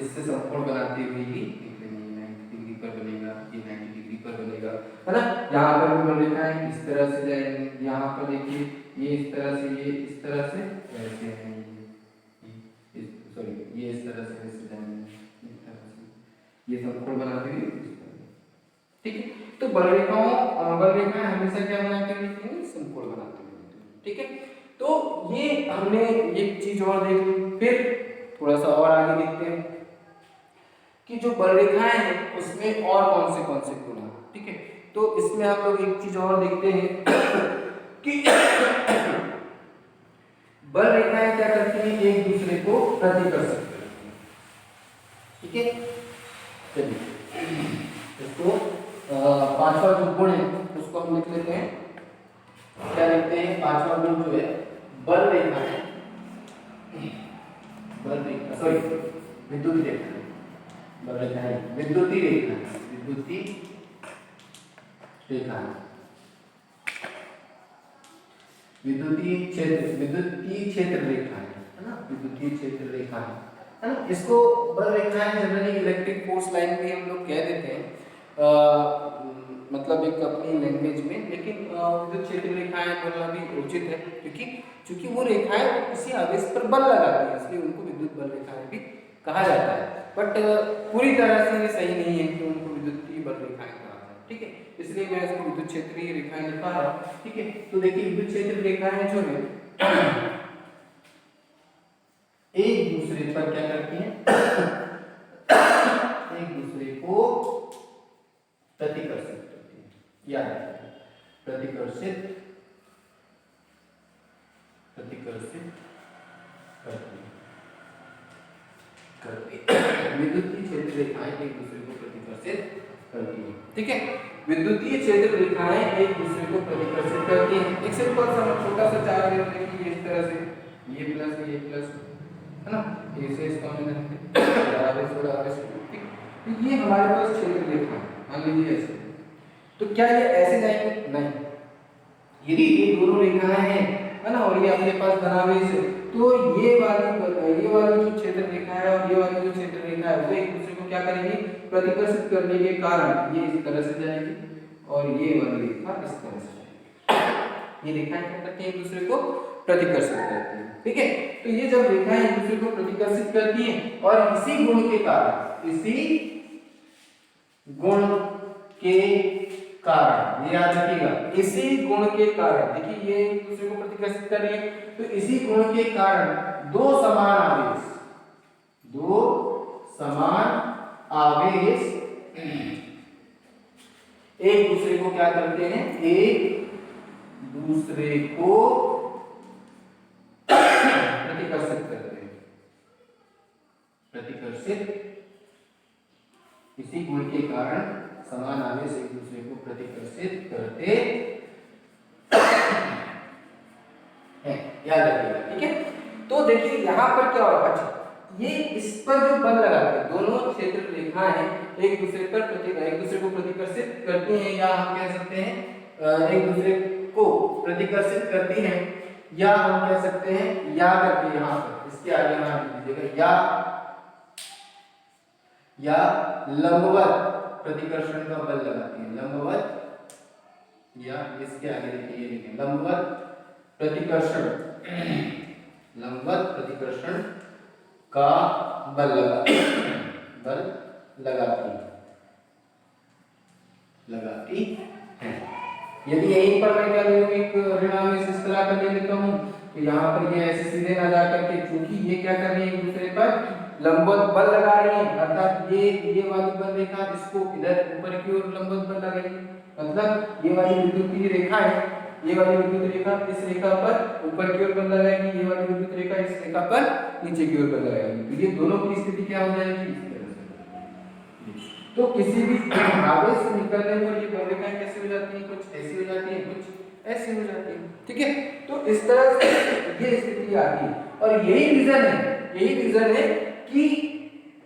[SPEAKER 1] इससे समकोण बनाती हुई ही निकलेंगी, 90 डिग्री पर बनेगा, ये 90 डिग्री पर बनेगा, है ना। यहाँ पर भी बल रेखाएं इस तरह से जाएंगी, यहाँ पर देखिए ये इस तरह से, ये इस तरह से, ऐसे हैं ये, सॉरी ये इस तरह से ऐसे जाएंगे, इस तरह से, ये समकोण बनाती हुई, ठीक है। तो बल रेखाएं हमेशा क्या बनाती हुई निकलेंगी, समकोण बनाती हुई, ठीक है। तो ये हमने एक चीज और देख ली, फिर थोड़ा सा और आगे देखते हैं कि जो बल रेखाएं हैं उसमें और कौन से गुण हैं, ठीक है। तो इसमें हम लोग एक चीज और देखते हैं कि बल रेखाएं क्या करती हैं, एक दूसरे को प्रतिकर्षित करती हैं, ठीक है। चलिए इसको पांचवा जो गुण है उसको हम लिख लेते हैं, क्या लिखते हैं, पांचवा गुण जो है बल रेखाएं, बल रेखा सॉरी विद्युत रेखा, बल रेखाएं विद्युतीय रेखा, विद्युतीय रेखा, विद्युतीय क्षेत्र रेखा है ना, विद्युतीय क्षेत्र रेखा है ना। इसको बल रेखाएं जनरली इलेक्ट्रिक फोर्स लाइन भी हम लोग कह देते हैं, मतलब एक अपनी लैंग्वेज में, लेकिन विद्युत क्षेत्र रेखाएं बोलना भी उचित है, क्योंकि वो रेखाएं किसी आवेश पर बल लगाती है, इसलिए उनको विद्युत बल रेखाएं भी कहा जाता है। बट पूरी तरह से ये सही नहीं है कि उनको विद्युतीय बल रेखाएं कहा जाए, ठीक है। इसलिए मैं इसको विद्युत क्षेत्रीय रेखाएं लिखा रहा हूं, ठीक है। तो देखिए विद्युत क्षेत्र रेखाएं जो है एक दूसरे पर क्या करती हैं, एक दूसरे को प्रतिकर्षित करती है, याद रखिए प्रतिकर्षित करती विद्युतीय क्षेत्र रेखाएं एक दूसरे को प्रतिकर्षित करती हैं, ठीक है। विद्युतीय क्षेत्र रेखाएं एक दूसरे को प्रतिकर्षित करती हैं। एक सिंपल सा छोटा सा चार्ट देखिए इस तरह से, ये प्लस है ना, ऐसे इसका मैंने आवेश और आवेश, ठीक। तो ये हमारे पास क्षेत्र रेखा मान लीजिए ऐसे, तो क्या ये ऐसे जाएंगे? नहीं। यदि ये दोनों रेखाएं हैं, है ना, और ये आपके पास धनावेश है, तो ये वाली जो क्षेत्र रेखा है और ये वाली जो क्षेत्र रेखा है वो एक दूसरे को क्या करेंगी? प्रतिकर्षित करने के कारण ये इस तरह से जाएगी और ये वाली रेखा इस तरह से जाएगी। ये रेखाएं क्या करती हैं? एक दूसरे को प्रतिकर्षित करती हैं, ठीक है। तो ये जब रेखाएं एक दूसरे को प्रतिकर्षित करती हैं और इसी गुण के कारण ये याद रखिएगा, इसी गुण के कारण, देखिए ये एक दूसरे को प्रतिकर्षित कर रही है, तो इसी गुण के कारण दो समान आवेश एक दूसरे को क्या करते हैं? एक दूसरे को प्रतिकर्षित करते हैं। इसी गुण के कारण समान आवेश एक दूसरे को प्रतिकर्षित करते हैं, याद रखिएगा, ठीक है। तो देखिए यहाँ पर क्या होगा, अच्छा ये इस पर जो बल लगाते हैं, दोनों क्षेत्र रेखाएं एक दूसरे को प्रतिकर्षित करती हैं, या हम कह सकते हैं एक दूसरे को प्रतिकर्षित करती हैं, या हम कह सकते हैं या करके यहाँ पर इसके आगे यहाँ लिख दीजिएगा या लंबवत प्रतिकर्षण का बल लगाती है, लंबवत, या इसके आगे देखिए लंबवत प्रतिकर्षण का बल लगाती है। यदि यहीं पर मैं क्या ले लूं, एक ऋणावेश इस तरह का ले लेता हूं, तो यहाँ पर ये ऐसे सीधे ना जाकर के, क्योंकि ये क्या कर रही है? एक दूसरे पर लंबवत बल लगा रही है, अर्थात ये वाली बल रेखा इसको इधर ऊपर की ओर लंबवत बल लगाएगी, मतलब ये वाली विद्युतीय रेखा है, ये वाली विद्युत रेखा इस रेखा पर ऊपर की ओर बल लगाएगी, ये वाली विद्युत रेखा इस रेखा पर नीचे की ओर बल लगाएगी, तो ये दोनों की स्थिति क्या हो जाएगी? इस तरह से। तो किसी भी आवेश से निकलने पर ये बल रेखाएं कैसे हो जाती हैं? कुछ ऐसी हो जाती हैं, कुछ ऐसी हो जाती है, ठीक है। तो इस तरह से ये स्थिति आती है और यही रीजन है कि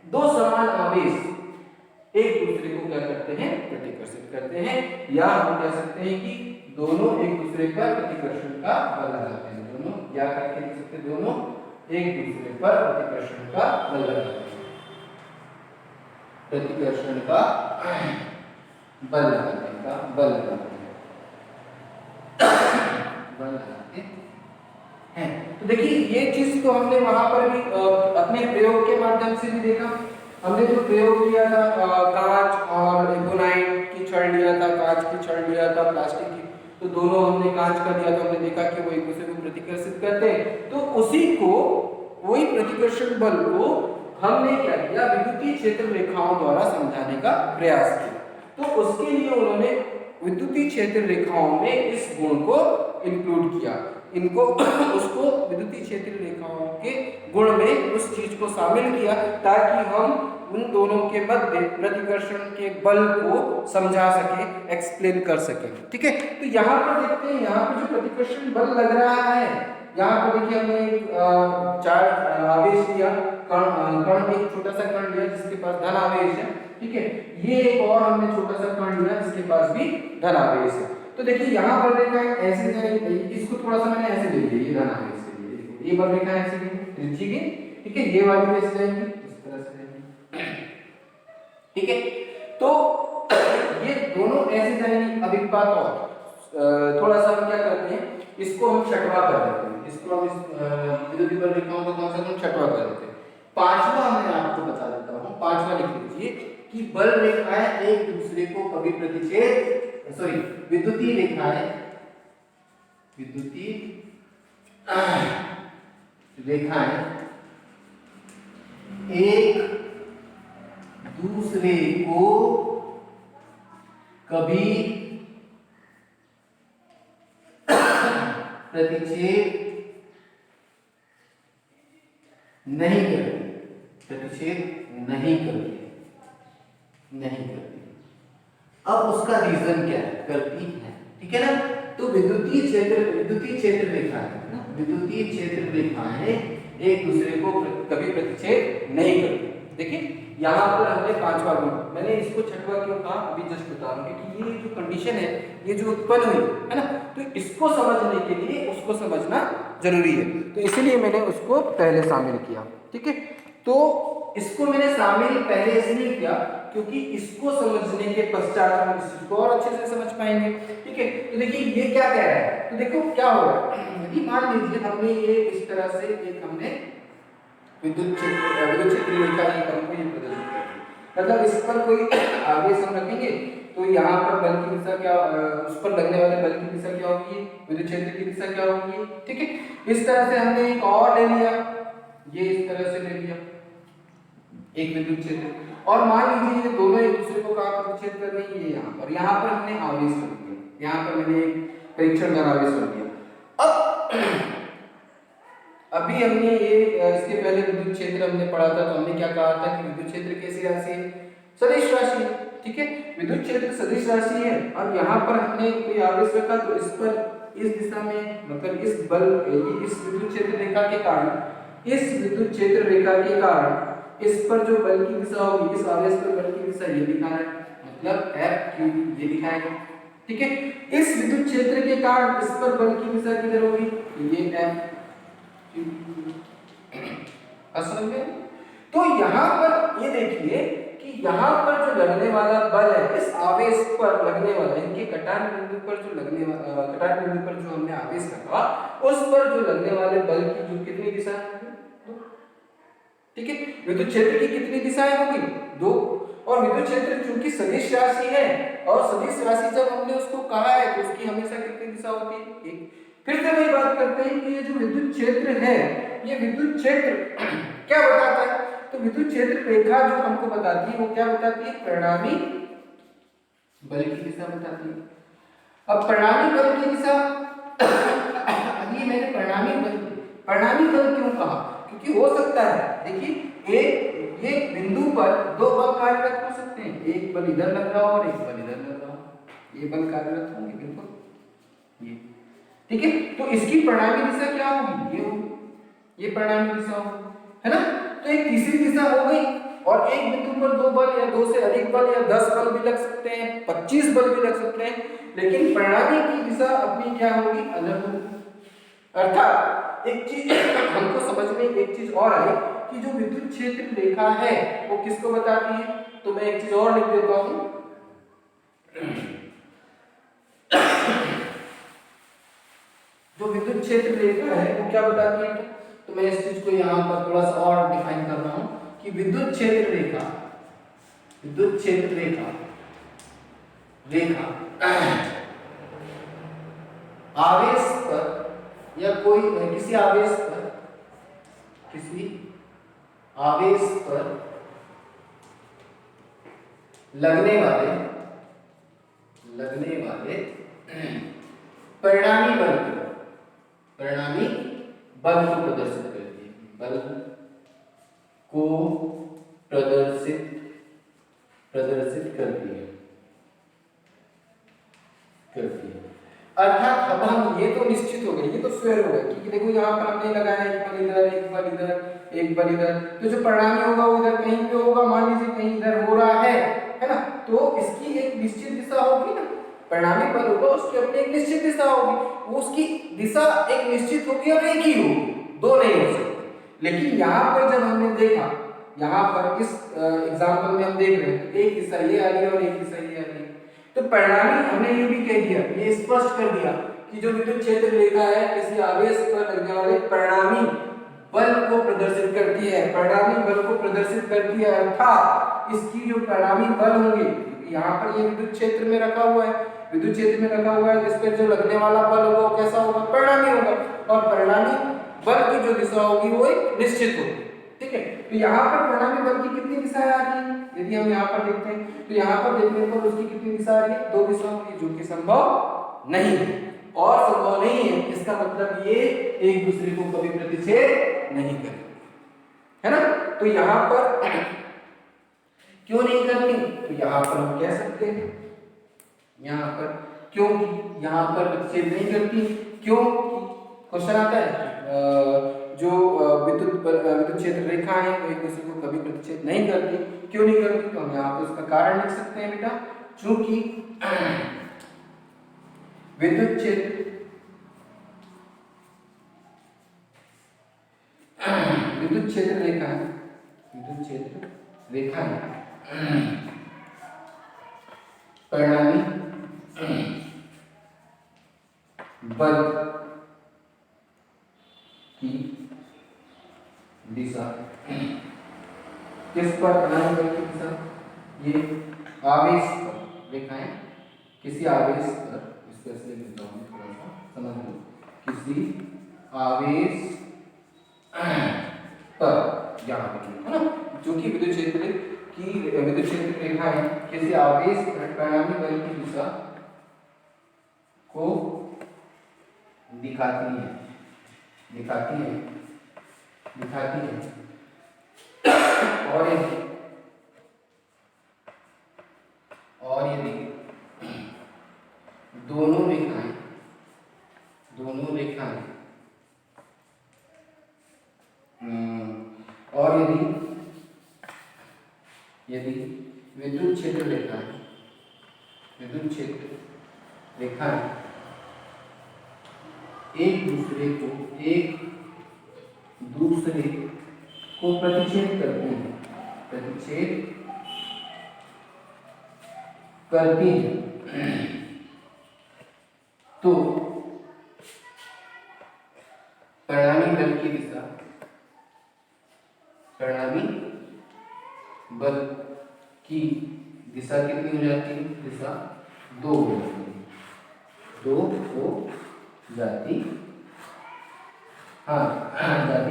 [SPEAKER 1] दो समान आवेश एक दूसरे को क्या करते हैं? प्रतिकर्षित करते हैं, या हम कह सकते हैं कि दोनों एक दूसरे पर प्रतिकर्षण का बल लगाते हैं, दोनों या करके लिख सकते हैं, दोनों एक दूसरे पर प्रतिकर्षण का बल लगाते हैं, प्रतिकर्षण का बल लगाते हैं। तो देखिए ये चीज तो हमने वहां पर भी अपने प्रयोग के माध्यम से भी देखा। हमने जो प्रयोग किया था कांच और एबोनाइट की छड़ लिया था, कांच की छड़ लिया था, प्लास्टिक की, तो दोनों हमने कांच का लिया, तो हमने देखा कि वो एक दूसरे को प्रतिकर्षित करते हैं। तो वही प्रतिकर्षण बल को हमने क्या किया? विद्युतीय क्षेत्र रेखाओं द्वारा समझाने का प्रयास किया। तो उसके लिए उन्होंने विद्युतीय क्षेत्र रेखाओं में इस गुण को इंक्लूड किया, उसको विद्युतीय क्षेत्र रेखाओं के गुण में उस चीज को शामिल किया, ताकि हम उन दोनों के मध्य प्रतिकर्षण के बल को समझा सके, एक्सप्लेन कर सके, ठीक है। तो यहाँ पर देखते हैं, यहाँ पर जो प्रतिकर्षण बल लग रहा है, यहाँ पर देखिए हमने एक चार आवेश लिया, कण एक छोटा सा कण लिया जिसके पास धन आवेश है, ठीक है। ये एक और हमने छोटा सा कण लिया जिसके पास भी धन आवेश है। तो देखिए यहाँ पर रेखा ऐसे जाएगी, इसको थोड़ा सा मैंने ऐसे ले लिया, ये धन आवेश के लिए, ये बल रेखा ऐसे गई, त्रिज्यी गई, ठीक है। ये वाली भी ऐसे जाएगी, इस तरह से जाएगी, ठीक है। तो ये दोनों ऐसे जाएंगी। अब एक बात और, थोड़ा सा हम क्या करते हैं, इसको हम छठवा कर देते हैं, इसको हम विद्युतीय बल रेखाओं को कौन सा छठवा कर देते हैं। पांचवा मैं आपको बता देता हूँ, पांचवा लिख लीजिए,
[SPEAKER 2] कि बल रेखाएं एक दूसरे को कभी प्रतिच्छेद सॉरी विद्युतीय रेखाएं एक दूसरे को कभी प्रतिच्छेद नहीं करती। अब उसका रीजन क्या है? करती है, ठीक है ना। तो विद्युतीय क्षेत्र रेखाएं एक दूसरे को कभी प्रतिच्छेद नहीं करती। देखिए यहाँ पर हमने 5वां गुण, मैंने इसको 6वां क्यों कहा अभी जस्ट बता रहा हूँ, क्योंकि ये जो कंडीशन है ये जो उत्पन्न हुई है ना, तो इसको समझने के लिए उसको समझना जरूरी है, तो इसीलिए मैंने उसको पहले शामिल किया, ठीक है। तो इसको मैंने शामिल पहले इसलिए किया क्योंकि इसको समझने के पश्चात हम इसको और अच्छे से समझ पाएंगे, ठीक है। तो देखिए ये क्या कह रहा है, तो देखो क्या हो रहा है, यदि मान लीजिए हमने ये इस तरह से एक हमने विद्युत क्षेत्र रेखा एक हमको ये प्रदर्शित कर दी, मतलब इस पर कोई आवेश हम रखेंगे तो यहाँ पर बल की दिशा क्या, उस पर लगने वाले बल की दिशा क्या होगी, विद्युत क्षेत्र की दिशा क्या होगी, ठीक है। इस तरह से हमने एक और ले लिया, ये इस तरह से ले लिया एक विद्युत क्षेत्र, और मान लीजिए ये दोनों एक दूसरे को कहाँ प्रतिच्छेद कर रही है, यहाँ पर, यहाँ पर हमने आवेश रख दिया, यहाँ पर मैंने एक परीक्षण का आवेश रख दिया। अब अभी हमने ये इसके पहले विद्युत क्षेत्र हमने पढ़ा था, तो हमने क्या कहा था कि विद्युत क्षेत्र कैसी राशि है, सदिश राशि है, ठीक है। विद्युत क्षेत्र सदिश राशि है, और यहाँ पर हमने कोई आवेश रखा तो इस पर इस दिशा में, मतलब इस बल इस विद्युत क्षेत्र रेखा के कारण इस पर जो बल की दिशा होगी, इस आवेश पर बल की दिशा ये लिखा है, मतलब F ये लिखा है, ठीक है। इस विद्युत क्षेत्र के कारण इस पर बल की दिशा किधर होगी, ये F, समझ में। तो यहाँ पर ये देखिए कि यहाँ पर जो लगने वाला बल है, इस आवेश पर लगने वाला, इनके कटान बिंदु पर जो हमने आवेश रखा, उस पर जो लगने वाले बल की जो कितनी दिशा है, ठीक है। विद्युत क्षेत्र की कितनी दिशाएं होगी, 2, और विद्युत क्षेत्र चूंकि सदिश राशि है, और सदिश राशि जब हमने उसको कहा है तो उसकी हमेशा कितनी दिशा होती है, 1। फिर से वही बात करते हैं कि ये जो विद्युत क्षेत्र है, ये विद्युत क्षेत्र क्या बताता है, तो विद्युत क्षेत्र रेखा जो हमको बताती है वो क्या बताती है, परिणामी बल की दिशा बताती है। अब परिणामी बल की दिशा अभी मैंने परिणामी बल क्यों कहा, क्योंकि हो सकता है, देखिए ये बिंदु पर 2 बल कार्यरत हो सकते हैं, एक बल इधर लग रहा हो और एक बल इधर लग रहा हो, ये बल कार्यरत होंगे बिल्कुल, ये, ठीक है। तो इसकी परिणामी दिशा क्या होगी, ये होगी, ये परिणामी दिशा होगी, है ना। तो एक तीसरी दिशा हो गई, और एक बिंदु पर 2 बल या 2 से अधिक बल या 10 बल भी लग सकते हैं, 25 बल भी लग सकते हैं, लेकिन परिणामी की दिशा अपनी क्या होगी, अलग होगी। अर्थात एक चीज हमको समझ में एक चीज और आई कि जो विद्युत क्षेत्र रेखा है वो किसको बताती है, तो मैं एक चीज और लिख देता हूं, जो विद्युत क्षेत्र रेखा है वो क्या बताती है, तो मैं इस चीज को यहाँ पर थोड़ा सा और डिफाइन कर रहा हूं कि विद्युत क्षेत्र रेखा आवेश पर या किसी आवेश पर लगने वाले परिणामी बल को प्रदर्शित करती है, अर्थात अब हम ये तो निश्चित हो गए, ये तो स्वेर हो गया, क्योंकि देखो यहाँ पर हमने लगाया एक बल इधर, तो जो परिणामी होगा वो इधर कहीं पे होगा, मान लीजिए कहीं इधर हो रहा है ना, तो इसकी एक निश्चित दिशा होगी ना, परिणामी बल होगा उसकी अपनी एक निश्चित दिशा होगी, उसकी दिशा एक निश्चित होगी और एक ही होगी, 2 नहीं हो सकती। लेकिन यहाँ पर जब हमने देखा, यहाँ पर इस एग्जाम्पल में हम देख रहे हैं एक दिशा ये आ रही है और एक दिशा ये आ रही है, तो परिणामी हमने ये भी कह दिया, ये स्पष्ट कर दिया कि जो विद्युत क्षेत्र रेखा है किसी आवेश पर लगने वाले परिणामी बल को प्रदर्शित करती है, अर्थात इसकी जो परिणामी बल होंगे, यहाँ पर ये विद्युत क्षेत्र में रखा हुआ है, विद्युत क्षेत्र में रखा हुआ है, तो इस पर जो लगने वाला बल होगा वो कैसा होगा, परिणामी होगा, और परिणामी बल की जो दिशा होगी वो एक निश्चित होगी। ठीक है, तो यहाँ पर परिणामी बल की कितनी दिशाएं आ रही है, यदि हम यहाँ पर देखते हैं तो यहाँ पर देखने पर उसकी कितनी दिशा आ रही है, 2 दिशा होगी, जो कि संभव नहीं है। और संभव नहीं है इसका मतलब ये एक दूसरे को कभी प्रतिच्छेद नहीं करेंगे, है ना। तो यहाँ पर क्यों नहीं करती, तो यहाँ पर हम कह सकते हैं यहाँ पर क्योंकि यहाँ पर प्रतिच्छेद नहीं करती, क्यों, क्वेश्चन आता है जो विद्युत क्षेत्र रेखा है वो एक दूसरे को कभी प्रतिच्छेद नहीं करती, क्यों नहीं करती, तो हम यहाँ पर उसका कारण लिख सकते हैं बेटा, चूंकि विद्युत क्षेत्र रेखा है, विद्युत क्षेत्र रेखा है परिणामी बल की दिशा किस पर, परिणामी बल की दिशा ये आवेश पर रेखा है, किसी आवेश पर, इसको ऐसे लिख देता हूं थोड़ा सा समझ लो, किसी आवेश पर यहाँ पे है ना, जो कि विद्युत क्षेत्र रेखा है किसी आवेश पर परिणामी बल की दिशा को दिखाती है और यदि दोनों रेखाएं और यदि विद्युत क्षेत्र रेखाएं एक दूसरे को प्रतिच्छेद करती हैं तो परिणामी बल की दिशा, कितनी हो जाती है, दिशा 2 हो जाती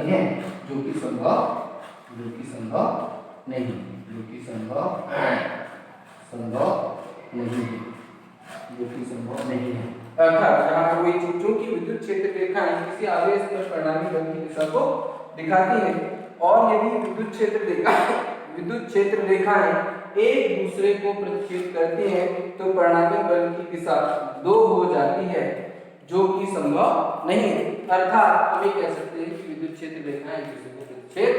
[SPEAKER 2] है, जो कि संभव नहीं है। अर्थात यहाँ पर वही चीज, जो कि विद्युत क्षेत्र रेखाएं किसी आवेश पर परिणामी बल की दिशा को दिखाती है, और यदि विद्युत क्षेत्र रेखाएं एक दूसरे को प्रतिच्छेद करती हैं तो परिणामी बल की दिशा 2 हो जाती है, जो कि संभव नहीं है। अर्थात हम ये कह सकते हैं कि विद्युत क्षेत्र रेखाएं एक दूसरे को प्रतिच्छेद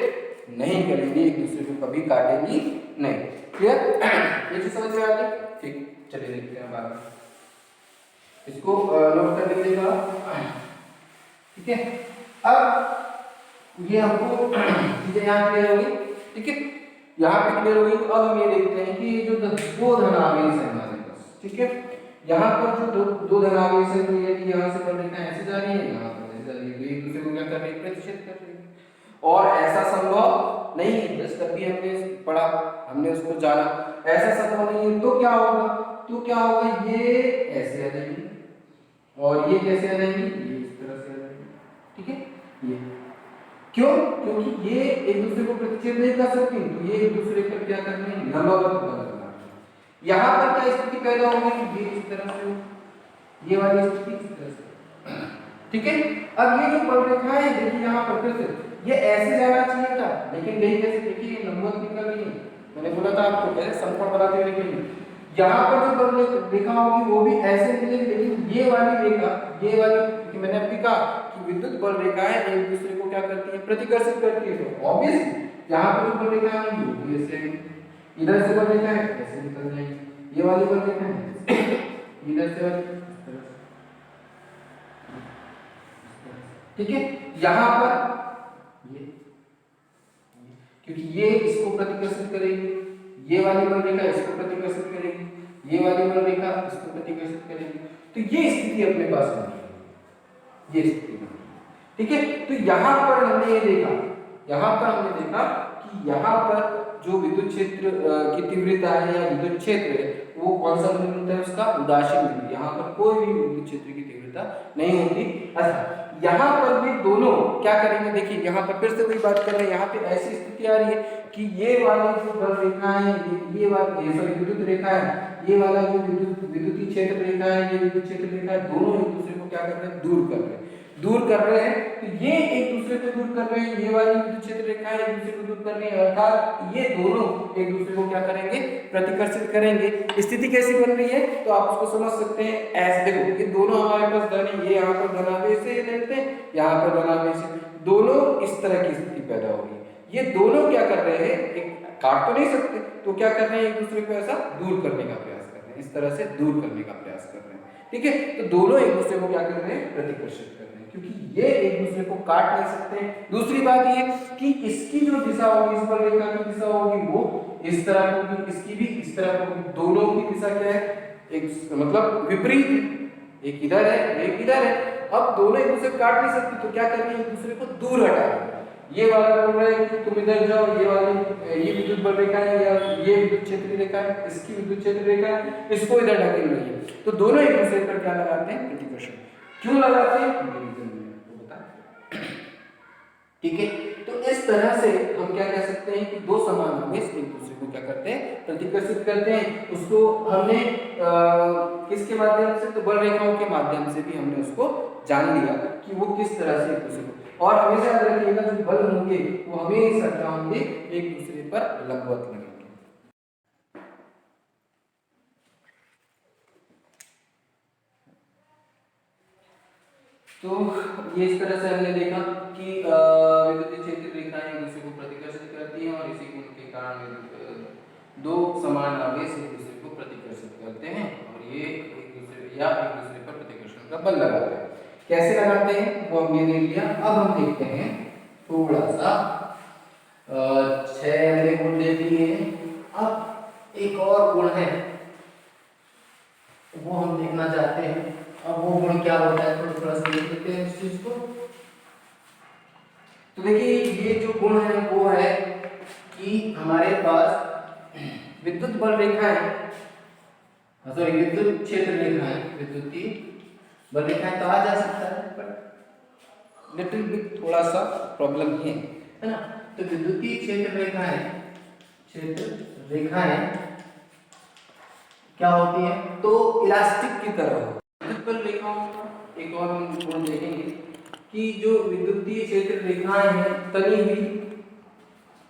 [SPEAKER 2] नहीं करेंगी, एक दूसरे को कभी काटेंगी नहीं। क्लियर, ये चीज समझ में आ गई। ठीक, चलिए देखते हैं बात, इसको नोट कर लीजिएगा। ठीक है, अब ये हमको चीजें यहाँ क्लियर होगी। ठीक है, यहाँ पे क्लियर होगी। तो अब हम ये देखते हैं कि ये जो 2 धनावेश है हमारे पास, ठीक है, यहाँ पर जो 2 धनावेश है, तो यदि यहाँ से बल रेखा ऐसे जा रही है, यहाँ पर ऐसे जा रही है, तो एक दूसरे को क्या कर रही है, प्रतिच्छेद कर रही है, और ऐसा संभव नहीं है। जस्ट अभी हमने पढ़ा, हमने उसको जाना, ऐसा संभव नहीं है। तो क्या होगा, ये ऐसे आ जाएगी और ये कैसे आ जाएगी, ये इस तरह से आ जाएगी। ठीक है, ये क्यों, क्योंकि ये एक दूसरे को प्रतिच्छेद नहीं कर सकती, तो ये एक दूसरे पर क्या करना है, लंबवत बल करना है। यहाँ पर क्या स्थिति पैदा होगी कि ये इस तरह से, ये वाली स्थिति इस तरह से। ठीक है, अब ये जो बल रेखा है, देखिए यहाँ पर फिर से ये ऐसे जाना चाहिए था, लेकिन गई कैसे, देखिए ये लंबवत निकल रही है। मैंने बोला था आपको कैसे समकोण बनाते हुए निकलेगी। यहाँ पर जो बल रेखा होगी वो भी ऐसे निकलेगी, लेकिन ये वाली रेखा, ये वाली, क्योंकि मैंने अभी कहा कि विद्युत बल रेखाएं एक दूसरे को क्या करती है, प्रतिकर्षित करती है। तो ऑब्वियसली यहाँ पर जो बल रेखा है वो ऐसे, इधर से बल रेखा है ऐसे निकल जाएगी, ये वाली बल रेखा है इधर से वाली। ठीक है, यहाँ पर ये, क्योंकि ये इसको प्रतिकर्षित करेगी, ये वाली बल रेखा इसको प्रतिकर्षित करेगी, ये वाली बल रेखा इसको प्रतिकर्षित करेगी, तो ये स्थिति अपने पास बनी, ये स्थिति बनी। ठीक है, तो यहाँ पर हमने देखा कि यहाँ पर जो विद्युत क्षेत्र की तीव्रता है या विद्युत क्षेत्र है वो कौन सा बिंदु बनता है उसका उदासीन बिंदु। यहाँ पर कोई भी विद्युत क्षेत्र की तीव्रता नहीं होती। अच्छा यहाँ पर भी दोनों क्या करेंगे, देखिए यहाँ पर फिर से वही बात कर रहे हैं, यहाँ पे ऐसी स्थिति आ रही है कि ये वाली जो बल रेखा है, ये वाली सॉरी विद्युत रेखा है, ये वाला जो विद्युतीय क्षेत्र रेखा है, ये विद्युत क्षेत्र रेखा है, दोनों एक दूसरे को क्या कर रहे हैं, दूर कर रहे हैं। तो ये एक दूसरे को दूर कर रहे हैं, ये वाली विद्युत क्षेत्र रेखा है एक दूसरे को दूर कर रही है, अर्थात ये दोनों एक दूसरे को क्या करेंगे, प्रतिकर्षित करेंगे। स्थिति कैसी बन रही है तो आप उसको समझ सकते हैं ऐसे, देखो ये दोनों हमारे पास धन है, ये यहाँ पर धनावेश है, ये लेते हैं यहाँ पर धनावेश है, दोनों इस तरह की स्थिति पैदा हो रही है। ये दोनों क्या कर रहे हैं, एक काट तो नहीं सकते, तो क्या कर रहे हैं, एक दूसरे को ऐसा दूर करने का प्रयास कर रहे हैं, इस तरह से दूर करने का प्रयास कर रहे हैं। ठीक है, तो दोनों एक दूसरे को क्या कर रहे हैं, प्रतिकर्षित कर रहे हैं, क्योंकि ये एक दूसरे को काट नहीं सकते। दूसरी बात ये कि इसकी जो दिशा होगी, इस बल रेखा की दिशा होगी वो इस तरह होगी, इसकी भी इस तरह होगी, दोनों की दिशा क्या है, एक मतलब विपरीत, एक इधर है एक इधर है। अब दोनों एक दूसरे को काट नहीं सकते, तो क्या करेंगे, एक दूसरे को दूर हटा देंगे। ये वाला बोल रहा है कि तुम इधर जाओ, ये वाली ये विद्युत बल रेखा है या ये विद्युत क्षेत्र रेखा है, इसकी विद्युत क्षेत्र रेखा है, इसको इधर ढकेल रही है, तो दोनों एक दूसरे पर क्या लगाते हैं, प्रतिकर्षण। क्यों लगाते हैं, ये रीजन मैंने आपको बताया। ठीक है, तो इस तरह से हम क्या कह सकते हैं कि दो समान आवेश एक दूसरे को क्या करते हैं, प्रतिकर्षित करते हैं। उसको हमने किसके माध्यम से, तो बल रेखाओं के माध्यम से भी हमने उसको जान लिया कि वो किस तरह से एक दूसरे को, और हमेशा याद रखिएगा जो बल होंगे वो हमेशा क्या होंगे, एक दूसरे पर लंबवत लगेंगे। तो ये इस तरह से हमने देखा कि विद्युतीय क्षेत्र रेखाएं एक दूसरे को प्रतिकर्षित करती हैं और इसी गुण के कारण दो समान आवेश एक दूसरे को प्रतिकर्षित करते हैं और ये एक दूसरे पर प्रतिकर्षण का बल लगाते हैं। कैसे लगाते हैं वो हमने देख लिया। अब हम देखते हैं थोड़ा सा 6 हमने गुण देख लिए हैं। अब एक और गुण है वो हम देखना चाहते हैं। अब वो गुण क्या होता है तो थोड़ा सा देख लेते हैं इस चीज को। तो देखिए ये जो गुण है वो है कि हमारे पास विद्युत बल रेखाएं, सॉरी विद्युत क्षेत्र रेखाएं, विद्युतीय बल रेखाएं कहा जा सकता है पर लिटिल बिट थोड़ा सा प्रॉब्लम है ना। तो विद्युतीय क्षेत्र रेखाएं क्या होती है, तो इलास्टिक की तरह होती है। विद्युत बल रेखाओं का एक और हम गुण देखेंगे कि जो विद्युतीय क्षेत्र रेखाएं हैं तनी हुई,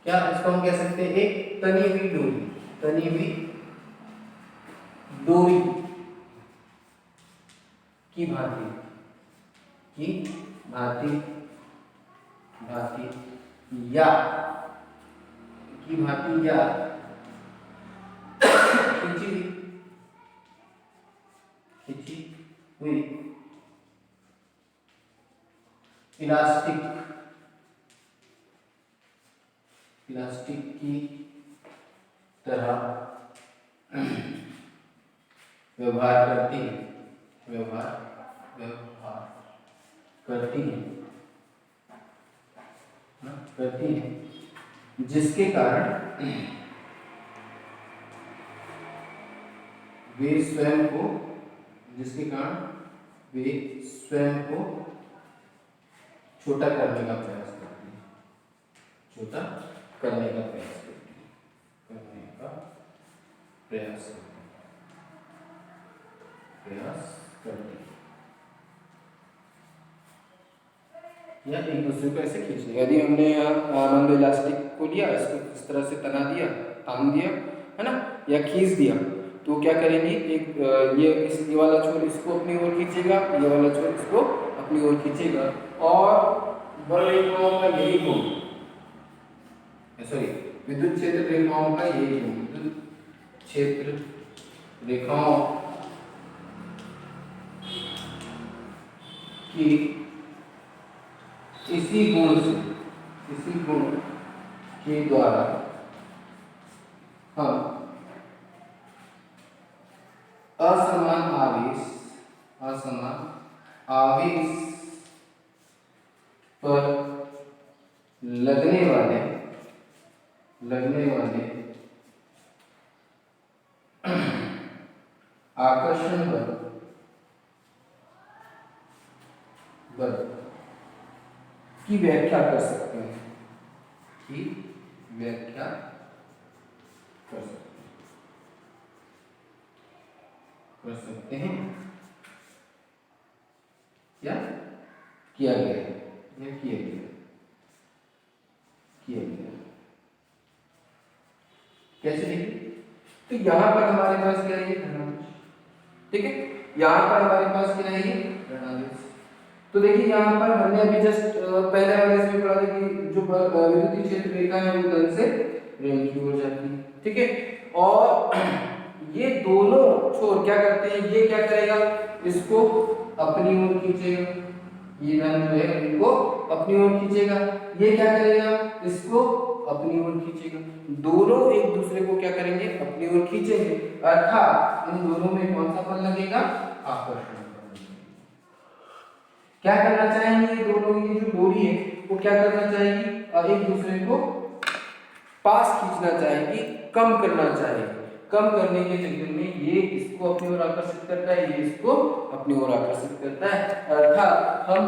[SPEAKER 2] क्या इसको हम कह सकते हैं एक तनी हुई डोरी की भांति या खिंची हुई इलास्टिक की तरह व्यवहार करती है, जिसके कारण वे स्वयं को छोटा करने का प्रयास करती है, या एक दूसरे को ऐसे खींच लिया। यदि हमने मान लो इलास्टिक को लिया, इसको इस तरह से तान दिया है ना, या खींच दिया, तो क्या करेंगे, एक ये वाला छोर इसको अपनी ओर खींचेगा, ये वाला छोर इसको अपनी ओर खींचेगा, और बल रेखाओं का यही गुण, सॉरी विद्युत क्षेत्र रेखाओं का यही गुण, विद्युत क्षेत्र रेखाओं की इसी गुण के द्वारा हम असमान आवेश पर लगने वाले की व्याख्या कर सकते हैं, की व्याख्या कर सकते हैं या किया गया या किया गया। कैसे लिखें? तो यहाँ पर हमारे पास क्या है, धनावेश, ठीक है। यहाँ पर हमारे पास क्या है, ऋणावेश। तो देखिए यहाँ पर हमने अभी जस्ट पहले वाले इसमें पढ़ा था कि जो विद्युतीय क्षेत्र रेखा है वो धन से ऋण की ओर जाती है, ठीक है। और ये दोनों छोर क्या करते हैं, ये क्या करेगा, इसको अपनी ओर खींचेगा, ये धन जो है इनको अपनी ओर खींचेगा, ये क्या करेगा, इसको अपनी ओर खींचेगा। दोनों एक दूसरे को क्या करेंगे, अपनी ओर खींचेंगे, अर्थात इन दोनों में कौन सा बल लगेगा, आकर्षण बल। क्या करना चाहेंगे ये दोनों, ये जो डोरी है वो क्या करना चाहेगी, और एक दूसरे को पास खींचना चाहेगी, कम करना चाहेगी। कम करने के चक्कर में ये इसको अपनी ओर आकर्षित करता है, ये इसको अपनी ओर आकर्षित करता है, अर्थात हम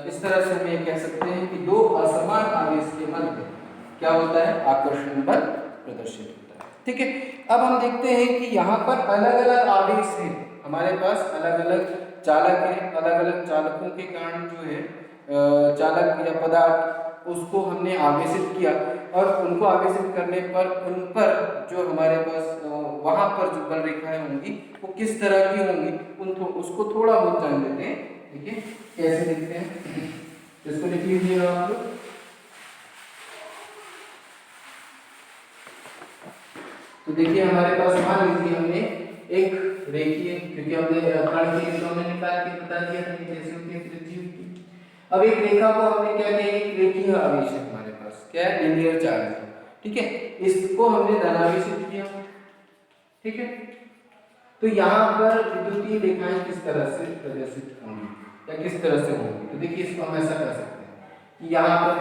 [SPEAKER 2] इस तरह से हम ये कह सकते हैं कि दो असमान आवेश के मध्य क्या होता है, आकर्षण बल प्रदर्शित होता है, ठीक है। अब हम देखते हैं कि यहाँ पर अलग अलग आवेश हैं हमारे पास, अलग अलग चालक हैं, अलग अलग चालकों के कारण जो है चालक या पदार्थ उसको हमने आवेशित किया, और उनको आवेशित करने पर उन पर जो हमारे पास वहां पर जो बल रेखाएं होंगी वो किस तरह की होंगी, उसको थोड़ा बहुत जान लेते हैं, ठीक है। कैसे लिखते हैं, इसको लिख लीजिएगा आप लोग। तो देखिए हमारे पास मान लीजिए हमने एक रेखीय, क्योंकि हमने कण की तो हमने निकाल के बता दिया था कैसे होती है त्रिज्यीय की। अब एक रेखा को हमने क्या किया, एक रेखीय आवेश है हमारे पास, क्या है, लीनियर चार्ज है, ठीक है। इसको हमने धनावेशित किया, ठीक है। तो यहाँ पर विद्युतीय रेखाएं किस तरह से प्रदर्शित होंगी या किस तरह से होंगी, तो देखिए इसको हम ऐसा कर सकते हैं कि यहाँ पर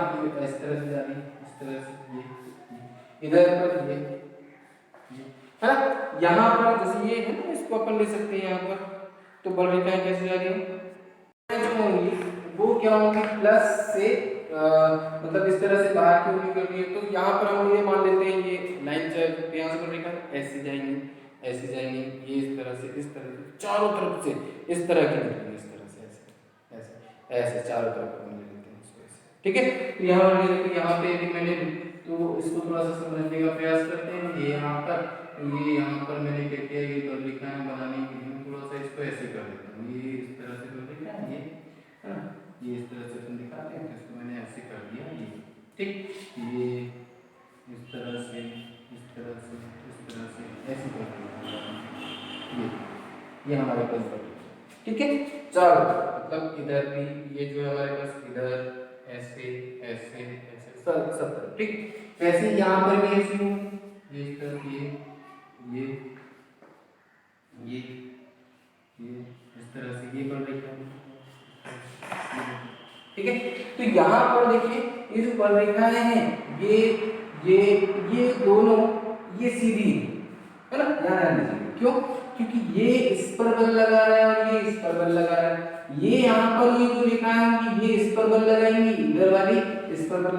[SPEAKER 2] इस तरह से जा रही है, इस तरह से ये इधर पर ये है ना, यहाँ पर जैसे ये है ना, इसको अपन ले सकते हैं यहाँ पर। तो बल रेखाएं कैसे जा रही है, जो होंगी वो क्या होंगी, प्लस से मतलब इस तरह से बाहर की ओर निकल रही है। तो यहाँ पर हम ये मान लेते हैं ये लाइन चाहे यहाँ से बल रेखा ऐसे जाएंगे, ऐसे जाएंगे, ये इस तरह से चारों तरफ से इस तरह की निकलेंगे, इस तरह से ऐसे ऐसे ऐसे चारों तरफ अपन ले लेते हैं इसको ऐसे, ठीक है। तो यहाँ पे यदि मैंने, तो इसको थोड़ा सा समझने का प्रयास करते हैं। ये यहाँ पर मैंने क्या किया, ये बल रेखाएं बनाने के लिए थोड़ा सा इसको ऐसे कर देता हूँ, ये इस तरह से बल रेखा है, ये है ना, ये इस तरह से अपन दिखाते हैं, तो इसको मैंने ऐसे कर दिया, ये ठीक, ये इस तरह से ऐसे कर दिया, ये हमारे पास बल, ठीक है। चलो मतलब इधर भी ये जो है हमारे पास, इधर ऐसे ऐसे ऐसे सब, ठीक। वैसे यहाँ पर भी ऐसे हो, ये इस तरह से ये इस तरह से ये बल रेखा, ठीक है। तो यहाँ पर देखिए ये जो बल रेखाएं हैं ये दोनों ये सीधी है ना, ध्यान दीजिए, क्यों, क्योंकि ये इस पर बल लगा रहा है और ये इस पर बल लगा रहा है। ये यहाँ पर ये जो रेखाएं होंगी ये इस पर बल लगाएंगी, इधर वाली इस पर बल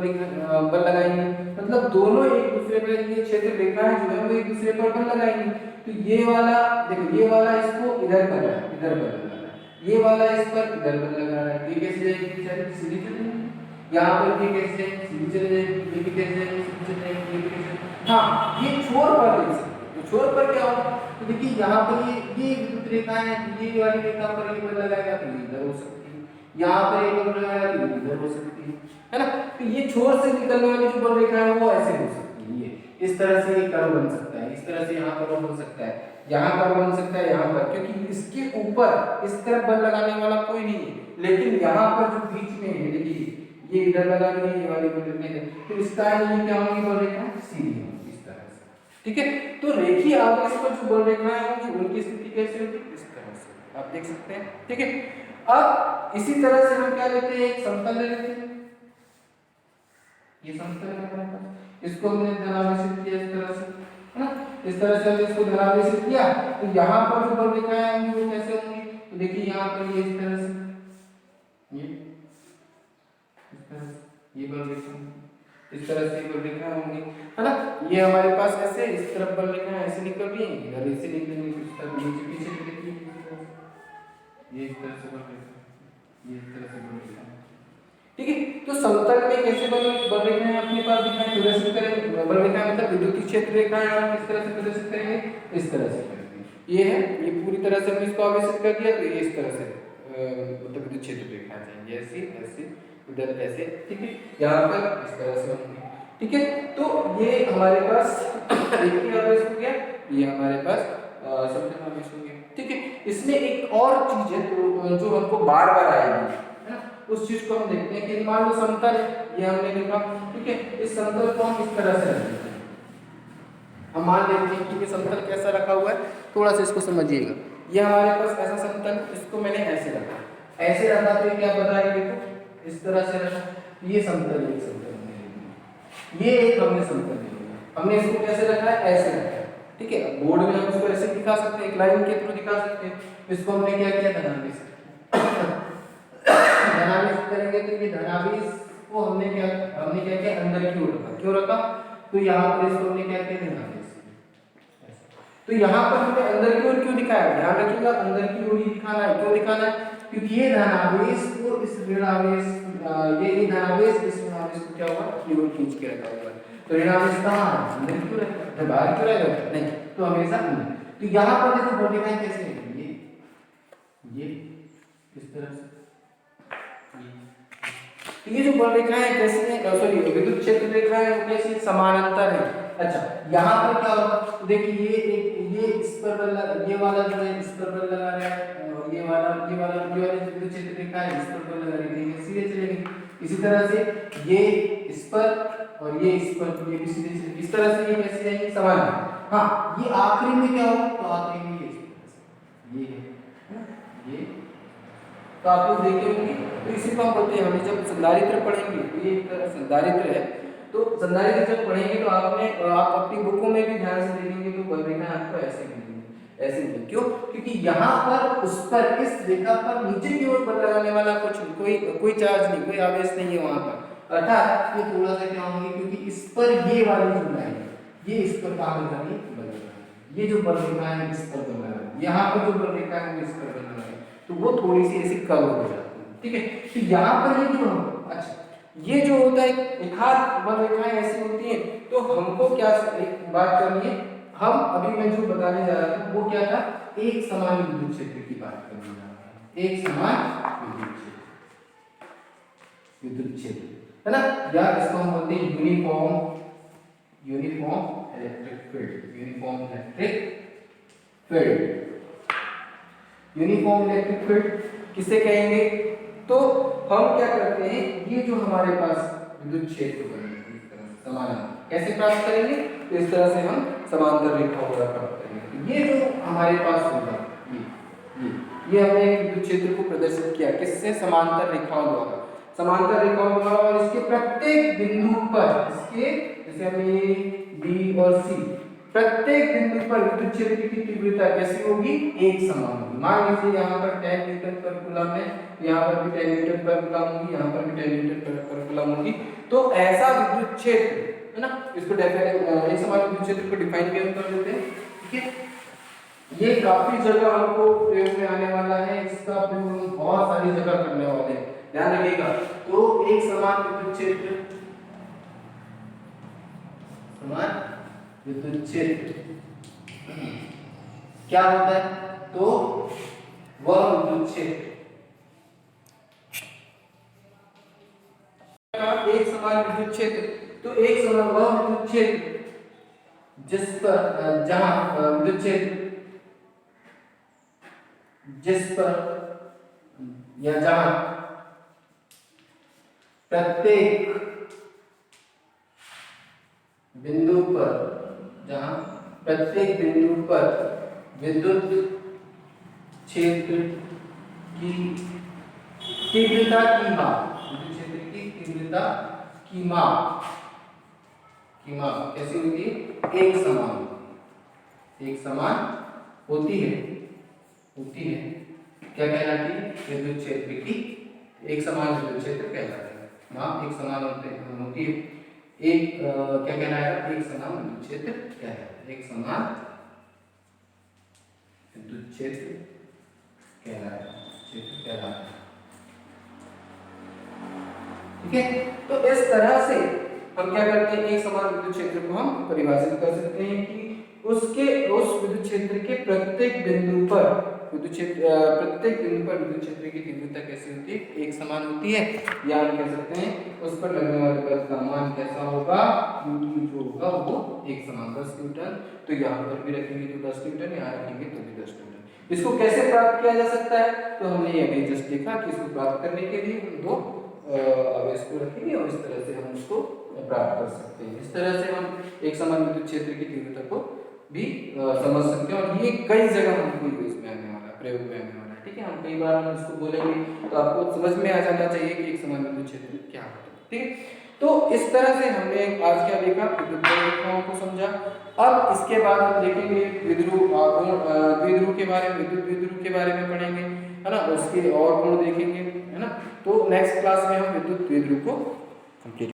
[SPEAKER 2] लगाएंगी, मतलब दोनों एक दूसरे पर, ये क्षेत्र रेखाएं जो है वो एक दूसरे पर बल लगाएंगी। तो ये वाला देखो, ये वाला इसको इधर पर है, इधर बल लगा रहा है, ये वाला इस पर इधर बल लगा रहा है, ये कैसे जाएगी, सीधी चली जाएगी। यहाँ पर ये कैसे जाएगी, सीधी चली जाएगी, ये भी कैसे जाएगी, सीधी चली जाएगी, ये भी कैसे, हाँ ये छोर पर ले सकते। तो छोर पर क्या होगा, तो देखिए यहाँ पर ये विद्युत रेखा है, ये वाली रेखा पर ये बल लगाएगा तो ये इधर हो सकती है, यहाँ पर ये बल लगाएगा तो ये इधर हो सकती है ना। तो ये छोर से निकलने वाली जो बल रेखा है वो ऐसे हो सकती है, ये इस तरह से ये कर्व बन सकता है, इस तरह से यहाँ पर बन सकता है, यहाँ पर बन सकता है, यहाँ पर, क्योंकि इसके ऊपर इस तरफ बल लगाने वाला कोई नहीं है, लेकिन यहाँ पर जो बीच में है देखिए ये इधर लगा रही है, ये वाली बल रेखा, तो इसका ये क्या होगी, बल रेखा सीधी होगी इस तरह से, ठीक है। तो रेखीय आवेश पर जो बल रेखाएं होंगी उनकी स्थिति कैसे होगी, इस तरह से आप देख सकते हैं, ठीक है। अब इसी तरह से हम क्या लेते हैं, एक समतल ले लेते हैं, ये समतल है हमारे पास, इसको हमने धनावेशित किया इस तरह से, है ना, इस तरह से हमने इसको धनावेशित किया। तो यहाँ पर जो बल रेखाएं होंगी वो कैसे होंगी, तो देखिए यहाँ पर ये इस तरह से ये बल रेखा इस तरह से बल रेखा होंगी, है ना। ये हमारे पास ऐसे इस तरफ बल रेखा ऐसे निकल रही है, इधर ऐसे निकलेंगी, इस तरफ नीचे पीछे निकलेंगी, ये इस तरह से बल रेखा, ये इस तरह से बल रेखा, ठीक है। तो समतल में कैसे बल रेखाएं अपने पास दिखाएं, प्रदर्शित करेंगे। बल रेखा मतलब विद्युत क्षेत्र रेखाएं हम किस तरह से प्रदर्शित करेंगे, इस तरह से करेंगे। ये है, ये पूरी तरह से हमने इसको आवेशित कर दिया, तो ये इस तरह से मतलब विद्युत क्षेत्र रेखाएं जाएंगी ऐसे ऐसे इधर ऐसे, ठीक है। यहाँ पर इस तरह से होंगे, ठीक है। तो ये हमारे पास रेखीय आवेश हो गया, ये हमारे पास समतल आवेश हो गया, ठीक है। इसमें एक और चीज है जो हमको बार बार आएगी, है ना, उस चीज को हम देखते हैं कि मान लो समतल ये हमने लिखा, ठीक है। इस समतल को हम इस तरह से रखते हैं, हम मान लेते हैं क्योंकि समतल कैसा रखा हुआ है, थोड़ा सा इसको समझिएगा। ये हमारे पास ऐसा समतल, इसको मैंने ऐसे रखा, ऐसे रखा तो क्या पता है, देखो इस तरह से रखा, ये समतल एक समतल हमने लिया, ये एक हमने समतल लिया, हमने इसको कैसे रखा है, ऐसे रखा है, ठीक है। अब बोर्ड में हम इसको ऐसे दिखा सकते हैं, एक लाइन के थ्रू दिखा सकते हैं। इसको हमने क्या किया, धनावेश धनावेश करेंगे, तो ये धनावेश को हमने क्या किया, अंदर की ओर रखा, क्यों रखा, तो यहाँ पर इसको हमने क्या किया, धनावेश। तो यहाँ पर हमने अंदर की ओर क्यों दिखाया, ध्यान रखिएगा, अंदर की ओर ही दिखाना है, क्यों दिखाना है, क्योंकि ये धनावेश को इस ऋणावेश, ये धनावेश इस ऋणावेश को क्या हुआ, अपनी ओर खींच के रखा हुआ है। तो ऋणावेश कहाँ है, अंदर क्यों रखा है, बाहर क्यों रहेगा, नहीं, तो हमेशा अंदर। तो यहाँ पर देखो बल रेखाएं कैसे हैं, ये इस तरह से, तो ये जो बल रेखाएं कैसी हैं, सॉरी विद्युत क्षेत्र रेखाएं कैसी, समानांतर है। अच्छा, यहाँ पर क्या होगा, तो देखिए ये इस पर बल, ये वाला जो है इस पर बल लगा रहा है, और ये वाला विद्युत क्षेत्र रेखा है इस पर बल लगा रही है, सीधे चलेंगे। इसी तरह से ये इस पर और ये इस पर, ये भी सीधे चलेंगे, इस तरह से ये कैसे जाएंगे, समान। हाँ, ये आखिरी में क्या होगा, तो आखिरी में ये है, ये तो आप लोग देखे होंगे, तो इसी को हम बोलते हैं, हमें जब संधारित्र पढ़ेंगे, तो ये एक तरह संधारित्र है, तो संधारित्र जब पढ़ेंगे तो आप अपनी बुकों में भी ध्यान से देखेंगे, तो बल रेखा आपको ऐसे मिलेंगी, ऐसे मिलेंगी, क्यों, क्योंकि यहाँ पर उस पर इस रेखा पर नीचे की ओर बल लगाने वाला कोई चार्ज नहीं, कोई आवेश नहीं है वहां पर, अर्थात ये थोड़ा सा क्या होंगे, क्योंकि इस पर ये वाली जो लाइन है, ये इस पर काम करेगी, बल रेखा, ये जो बल रेखा है इस पर बल लगा, यहाँ पर जो बल रेखा है वो इस पर बल लगा, तो वो थोड़ी सी ऐसी कम हो जाती है, ठीक है। तो यहाँ पर ये जो, अच्छा ये जो होता है एक हाथ बल रेखाएं ऐसी होती हैं, तो हमको क्या, एक बात करनी है, हम अभी मैं जो बताने जा रहा था वो क्या था, एक समान विद्युत क्षेत्र की बात करने जा रहा था, एक समान विद्युत क्षेत्र, है ना, या इसको हम बोलते हैं uniform electric field, uniform electric field किसे कहेंगे, तो हम क्या करते हैं, ये जो हमारे पास विद्युत क्षेत्र बनेगा इस तरह से समानांतर, कैसे प्राप्त करेंगे, तो इस तरह से हम समांतर रेखाओं द्वारा प्राप्त करेंगे। ये जो हमारे पास होगा, ये हमने विद्युत क्षेत्र को प्रदर्शित किया किससे, समांतर रेखाओं द्वारा, समांतर रेखाओं द्वारा, और इसके प्रत्येक बिंदु पर, इसके जैसे हमें ए बी और सी, प्रत्येक बिंदु पर विद्युत क्षेत्र की तीव्रता कैसी होगी, एक समान होगी। मान लीजिए यहाँ पर 10 न्यूटन पर कूलम है, यहाँ पर भी 10 न्यूटन पर कूलम होगी, यहाँ पर भी 10 न्यूटन पर कूलम होगी, तो ऐसा विद्युत क्षेत्र, है ना, इसको एक समान विद्युत क्षेत्र को डिफाइन भी हम कर देते हैं, ठीक है। ये काफी जगह हमको प्रयोग में आने वाला है, इसका प्रयोग हम बहुत सारी जगह करने वाले हैं, ध्यान रखिएगा। तो एक समान विद्युत क्षेत्र, समान विद्युत क्षेत्र क्या होता है, तो वह विद्युत क्षेत्र, एक समान विद्युत क्षेत्र, तो एक समान वह विद्युत क्षेत्र जिस पर, जहां विद्युत क्षेत्र जिस पर या जहां प्रत्येक बिंदु पर, जहां प्रत्येक बिंदु पर विद्युत क्षेत्र की तीव्रता की माप, विद्युत क्षेत्र की तीव्रता की माप कैसी होती है, एक समान होती है, क्या कहलाती है, विद्युत क्षेत्र की एक समान विद्युत क्षेत्र कहलाता है,
[SPEAKER 1] माप एक समान होती है। एक क्या कहलाएगा, एक समान विद्युत क्षेत्र कहलाएगा, एक समान विद्युत क्षेत्र कहलाएगा, क्षेत्र कहलाएगा। ठीक है, तो इस तरह से हम क्या करते हैं, एक समान विद्युत क्षेत्र को हम परिभाषित कर सकते हैं कि उस विद्युत क्षेत्र के प्रत्येक बिंदु पर विद्युत क्षेत्र की तीव्रता कैसी होती है, एक समान होती है, या हम कह सकते हैं उस पर लगने वाले बल का मान कैसा होगा, Q जो होगा वो एक समान 10 न्यूटन। तो यहाँ पर भी रखेंगे तो 10 न्यूटन, यहाँ रखेंगे तो भी 10 न्यूटन। इसको कैसे प्राप्त किया जा सकता है, तो हमने अभी जस्ट देखा कि इसको प्राप्त करने के लिए हम दो आवेश को रखेंगे और इस तरह से हम उसको प्राप्त कर सकते हैं। इस तरह से हम एक समान विद्युत क्षेत्र की तीव्रता को भी समझ सकते हैं, और ये कई जगह हमको यूज में आने वाला है, प्रयोग में आने वाला है। ठीक है, हम कई बार हम इसको बोलेंगे तो आपको समझ में आ जाना चाहिए कि एक समान विद्युत क्षेत्र क्या होता है। ठीक है, तो इस तरह से हमने आज क्या देखा, विद्युत रेखाओं को समझा। अब इसके बाद हम देखेंगे द्विध्रुव के बारे में, विद्युत द्विध्रुव के बारे में पढ़ेंगे, है ना, उसके और गुण देखेंगे, है ना। तो नेक्स्ट क्लास में हम विद्युत द्विध्रुव को कंप्लीट